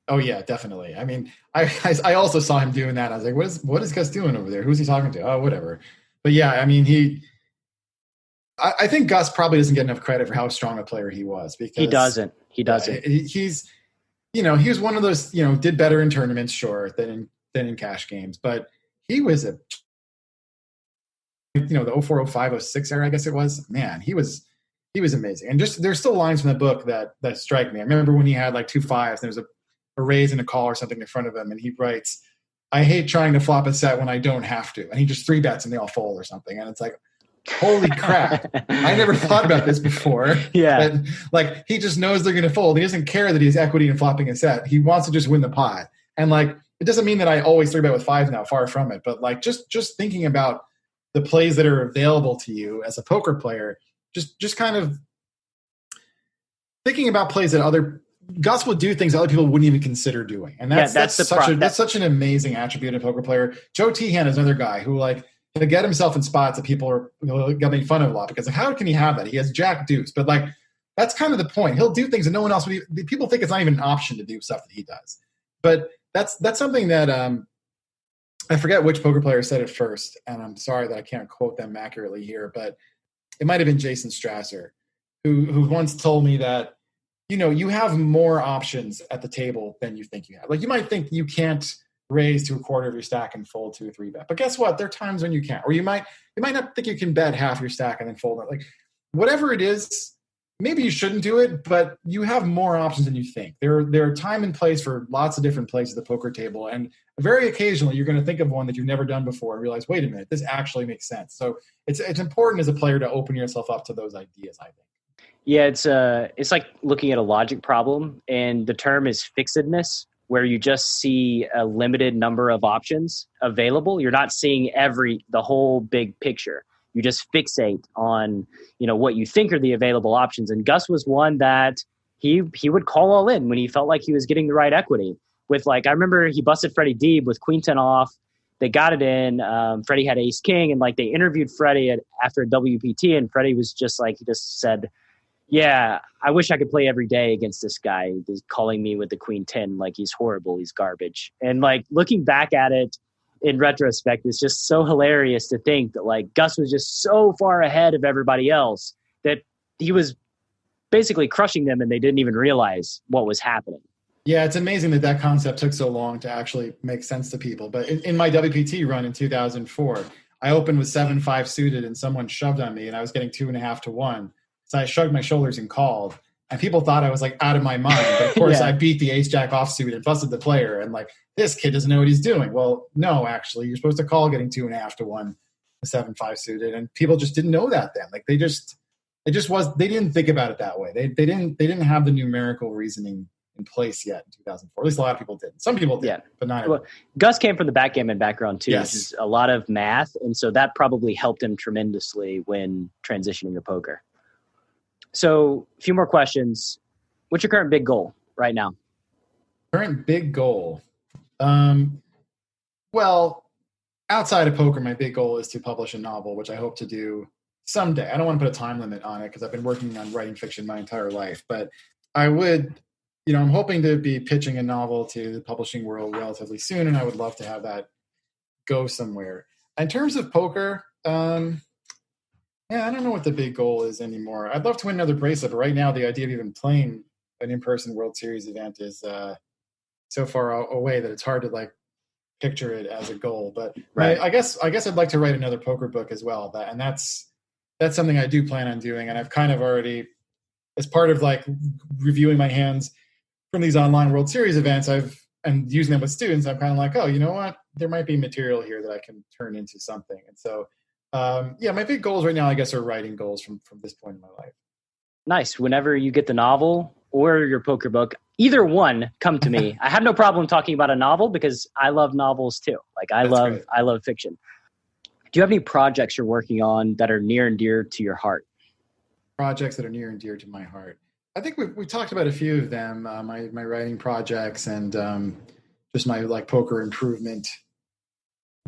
Oh yeah, definitely. I mean, I also saw him doing that. I was like, what is Gus doing over there? Who's he talking to? Oh, whatever. But yeah, I mean, I think Gus probably doesn't get enough credit for how strong a player he was, because he doesn't. He's, he was one of those, did better in tournaments, sure, than in cash games, but he was the 04, 05, 06 era, I guess it was. Man, he was amazing. And just there's still lines from the book that strike me. I remember when he had like 2 5s, and there was a raise and a call or something in front of him, and he writes, I hate trying to flop a set when I don't have to. And he just 3-bets and they all fold or something. And it's like, holy crap. I never thought about this before. Yeah. But like, he just knows they're going to fold. He doesn't care that he has equity in flopping a set. He wants to just win the pot. And like, it doesn't mean that I always 3-bet with 5s now, far from it. But like, just thinking about the plays that are available to you as a poker player, just kind of thinking about plays that Gus will do things other people wouldn't even consider doing. And that's such an amazing attribute of a poker player. Joe Tehan is another guy who like to get himself in spots that people are getting fun of a lot, because like, how can he have that? He has Jack deuce, but like, that's kind of the point. He'll do things that no one else would. People think it's not even an option to do stuff that he does. But that's something that I forget which poker player said it first. And I'm sorry that I can't quote them accurately here, but it might've been Jason Strasser who once told me that, you have more options at the table than you think you have. Like you might think you can't raise to a quarter of your stack and fold 2 or 3-bet, but guess what? There are times when you can, or you might not think you can bet half your stack and then fold it. Like whatever it is, maybe you shouldn't do it, but you have more options than you think. There are time and place for lots of different places at the poker table, and very occasionally you're going to think of one that you've never done before and realize, wait a minute, this actually makes sense. So it's important as a player to open yourself up to those ideas, I think. Yeah, it's like looking at a logic problem, and the term is fixedness, where you just see a limited number of options available. You're not seeing the whole big picture. You just fixate on, what you think are the available options. And Gus was one that he would call all in when he felt like he was getting the right equity. With I remember he busted Freddie Deeb with queen 10 off. They got it in. Freddie had ace king, and they interviewed Freddie after a WPT, and Freddie was just he just said, yeah, I wish I could play every day against this guy. He's calling me with the queen 10 like he's horrible, he's garbage. And looking back at it in retrospect, it's just so hilarious to think that Gus was just so far ahead of everybody else that he was basically crushing them and they didn't even realize what was happening. Yeah, it's amazing that concept took so long to actually make sense to people. But in my WPT run in 2004, I opened with 7-5 suited and someone shoved on me and I was getting 2.5 to 1. So I shrugged my shoulders and called, and people thought I was out of my mind. But of course, I beat the ace jack offsuit and busted the player. And this kid doesn't know what he's doing. Well, no, actually, you're supposed to call getting 2.5 to 1, the 7-5 suited, and people just didn't know that then. They didn't think about it that way. They didn't have the numerical reasoning in place yet in 2004. At least a lot of people didn't. Some people did, but not everyone. Well, Gus came from the backgammon background too, yes. Which is a lot of math, and so that probably helped him tremendously when transitioning to poker. So, a few more questions. What's your current big goal right now? Current big goal? Well, outside of poker, my big goal is to publish a novel, which I hope to do someday. I don't want to put a time limit on it because I've been working on writing fiction my entire life. But I would, I'm hoping to be pitching a novel to the publishing world relatively soon, and I would love to have that go somewhere. In terms of poker, I don't know what the big goal is anymore. I'd love to win another bracelet, but right now the idea of even playing an in-person World Series event is so far away that it's hard to picture it as a goal. But right. I guess I'd like to write another poker book as well. And that's something I do plan on doing. And I've kind of already, as part of reviewing my hands from these online World Series events, and using them with students, I'm kind of oh, you know what? There might be material here that I can turn into something. And so, my big goals right now, I guess, are writing goals from this point in my life. Nice. Whenever you get the novel or your poker book, either one, come to me. I have no problem talking about a novel because I love novels too. I love fiction. Do you have any projects you're working on that are near and dear to your heart? Projects that are near and dear to my heart. I think we talked about a few of them. My writing projects and just my poker improvement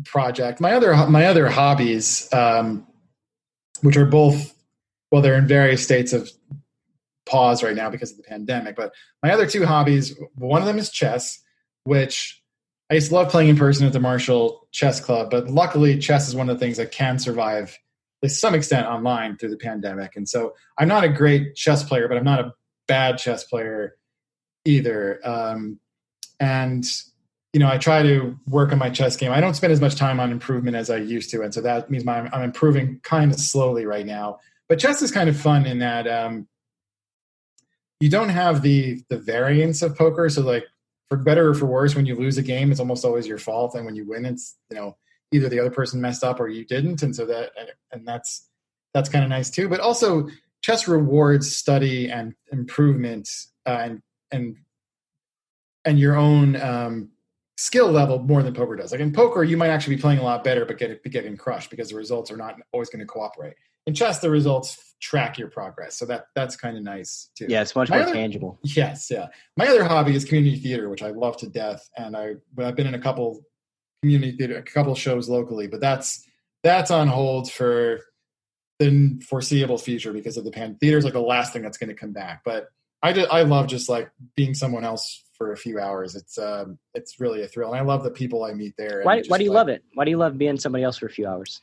project. My other hobbies, which are both, well, they're in various states of pause right now because of the pandemic, but my other two hobbies, one of them is chess, which I used to love playing in person at the Marshall Chess Club, but luckily chess is one of the things that can survive to some extent online through the pandemic. And so I'm not a great chess player, but I'm not a bad chess player either. I try to work on my chess game. I don't spend as much time on improvement as I used to. And so that means I'm improving kind of slowly right now. But chess is kind of fun in that you don't have the variance of poker. So for better or for worse, when you lose a game, it's almost always your fault. And when you win, it's, either the other person messed up or you didn't. And so that's kind of nice too. But also chess rewards study and improvement and your own skill level more than poker does. In poker, you might actually be playing a lot better, but getting crushed because the results are not always going to cooperate. In chess, the results track your progress. So that's kind of nice too. Yeah, it's much more tangible. Yes, yeah. My other hobby is community theater, which I love to death. And I've been in a couple community theater, a couple shows locally, but that's on hold for the foreseeable future because of the pandemic. Theater is the last thing that's going to come back. But I love just being someone else for a few hours. It's really a thrill. And I love the people I meet there. Why do you love it? Why do you love being somebody else for a few hours?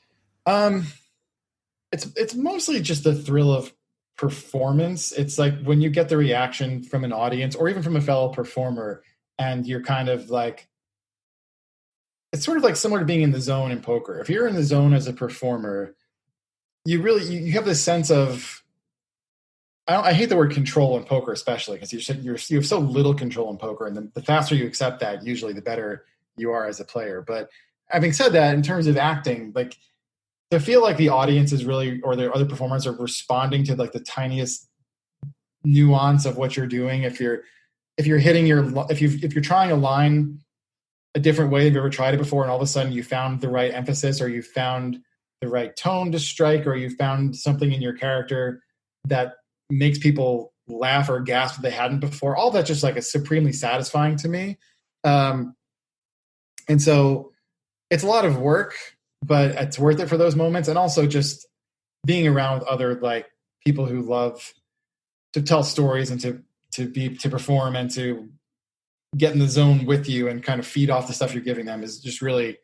It's mostly just the thrill of performance. It's when you get the reaction from an audience or even from a fellow performer and you're kind of it's sort of similar to being in the zone in poker. If you're in the zone as a performer, you have this sense of I hate the word control in poker, especially because you have so little control in poker, and the faster you accept that, usually the better you are as a player. But having said that, in terms of acting, like to feel like the audience is really, or the other performers are responding to like the tiniest nuance of what you're doing. If you're trying a line a different way than you've ever tried it before, and all of a sudden you found the right emphasis, or you found the right tone to strike, or you found something in your character that makes people laugh or gasp if they hadn't before, all that just like is supremely satisfying to me. And so it's a lot of work, but it's worth it for those moments. And also just being around other like people who love to tell stories and to perform and to get in the zone with you and kind of feed off the stuff you're giving them is just really,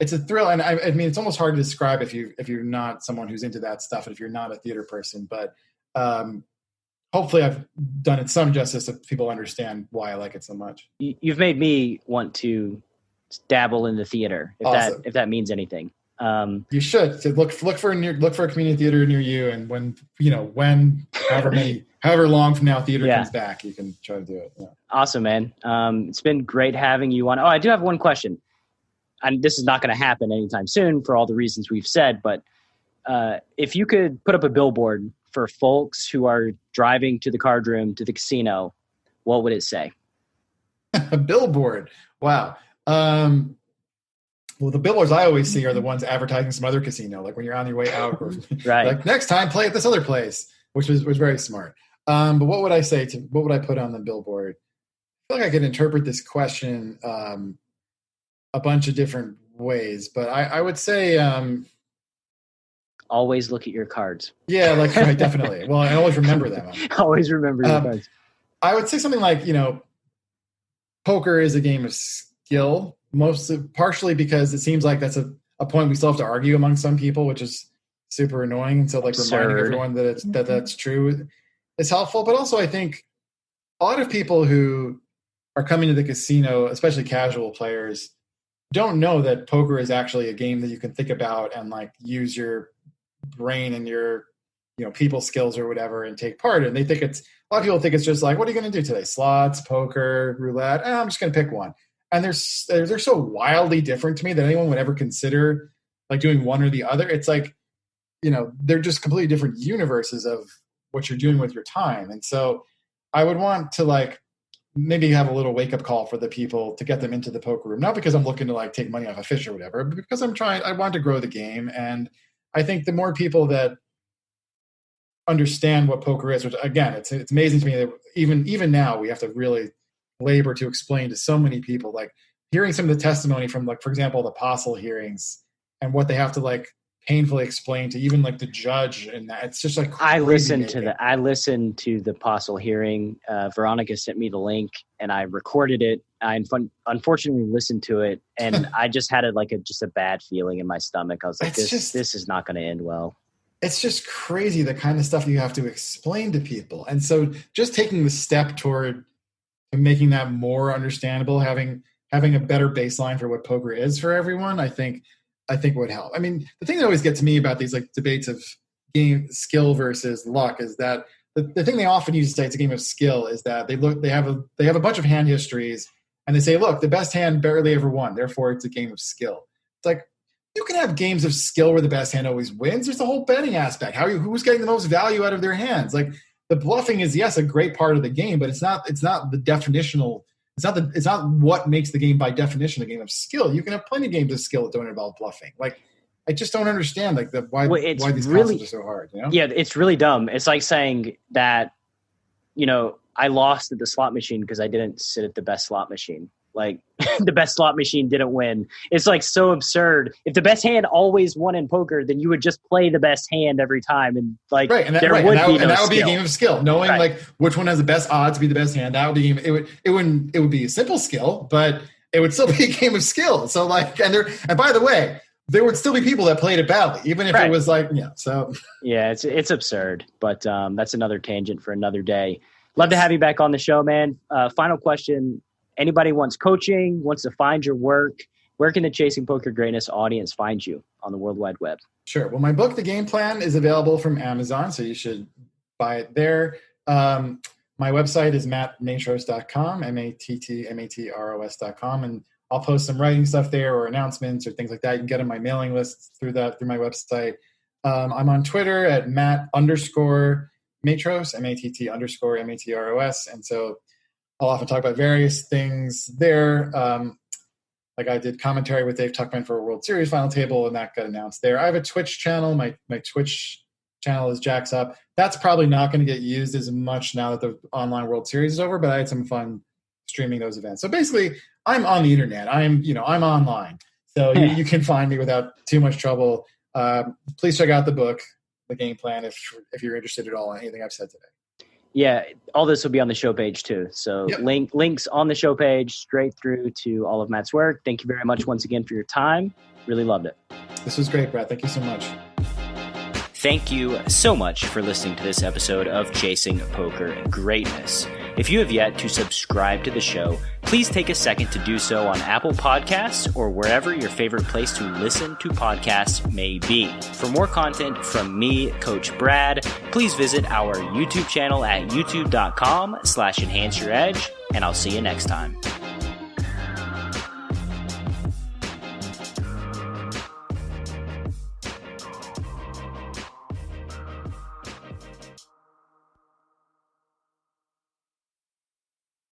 it's a thrill. And I mean, it's almost hard to describe if you're not someone who's into that stuff, and if you're not a theater person, but hopefully I've done it some justice so people understand why I like it so much. You've made me want to dabble in the theater, Awesome. if that means anything. You should. So look for a community theater near you, and however long from now theater comes back, you can try to do it. Yeah. Awesome, man. It's been great having you on. Oh, I do have one question. And this is not going to happen anytime soon for all the reasons we've said, but if you could put up a billboard for folks who are driving to the card room, to the casino, what would it say? A billboard. Wow. Well, the billboards I always see are the ones advertising some other casino, like when you're on your way out, or right. Like next time play at this other place, which was very smart. But what would I put on the billboard? I feel like I could interpret this question a bunch of different ways, but I would say always look at your cards. Yeah, like right, definitely. Well, I always remember them. Always remember your cards. I would say something like, poker is a game of skill, partially because it seems like that's a point we still have to argue among some people, which is super annoying. And so like reminding everyone that that's true is helpful. But also I think a lot of people who are coming to the casino, especially casual players, don't know that poker is actually a game that you can think about and like use your brain and your people skills or whatever and take part in. They think a lot of people think it's just like, what are you going to do today? Slots, poker, roulette. I'm just going to pick one. And they're so wildly different to me that anyone would ever consider like doing one or the other. It's like, they're just completely different universes of what you're doing with your time. And so I would want to like maybe have a little wake up call for the people to get them into the poker room, not because I'm looking to like take money off a fish or whatever, but because I want to grow the game. And I think the more people that understand what poker is, which again, it's amazing to me that even now we have to really labor to explain to so many people, like hearing some of the testimony from like, for example, the apostle hearings and what they have to like painfully explain to even like the judge, and that it's just like I listened to the apostle hearing. Veronica sent me the link and I recorded it. I unfortunately listened to it and I just had just a bad feeling in my stomach. I was like, this is not going to end well. It's just crazy the kind of stuff you have to explain to people. And so just taking the step toward making that more understandable, having a better baseline for what poker is for everyone, I think would help. I mean, the thing that always gets me about these like debates of game skill versus luck is that the thing they often use to say it's a game of skill is that they have a bunch of hand histories and they say, look, the best hand barely ever won, therefore it's a game of skill. It's like, you can have games of skill where the best hand always wins. There's the whole betting aspect. Who's getting the most value out of their hands? Like the bluffing is, yes, a great part of the game, but it's not the definitional. It's not what makes the game by definition a game of skill. You can have plenty of games of skill that don't involve bluffing. Like I just don't understand why these concepts are so hard. Yeah, it's really dumb. It's like saying that, I lost at the slot machine because I didn't sit at the best slot machine. Like the best slot machine didn't win. It's like so absurd. If the best hand always won in poker, then you would just play the best hand every time, and like that would be a game of skill. Knowing like which one has the best odds to be the best hand, that would be a game. It would be a simple skill, but it would still be a game of skill. So like, and by the way, there would still be people that played it badly, even if it was like So yeah, it's absurd. But that's another tangent for another day. Love to have you back on the show, man. Final question. Anybody wants coaching, wants to find your work, where can the Chasing Poker Greatness audience find you on the World Wide Web? Sure. Well, my book, The Game Plan, is available from Amazon, so you should buy it there. My website is matmatros.com, matros.com, and I'll post some writing stuff there or announcements or things like that. You can get on my mailing list through my website. I'm on Twitter at Matt_Matros, Matt_Matros. And so I'll often talk about various things there. Like I did commentary with Dave Tuckman for a World Series final table, and that got announced there. I have a Twitch channel. My Twitch channel is Jacks Up. That's probably not going to get used as much now that the online World Series is over, but I had some fun streaming those events. So basically, I'm on the internet. I'm online. So you can find me without too much trouble. Please check out the book, The Game Plan, if you're interested at all in anything I've said today. Yeah, all this will be on the show page too. So Yep. links on the show page straight through to all of Matt's work. Thank you very much once again for your time. Really loved it. This was great, Brad. Thank you so much. Thank you so much for listening to this episode of Chasing Poker Greatness. If you have yet to subscribe to the show, please take a second to do so on Apple Podcasts or wherever your favorite place to listen to podcasts may be. For more content from me, Coach Brad, please visit our YouTube channel at youtube.com/enhanceyouredge, and I'll see you next time.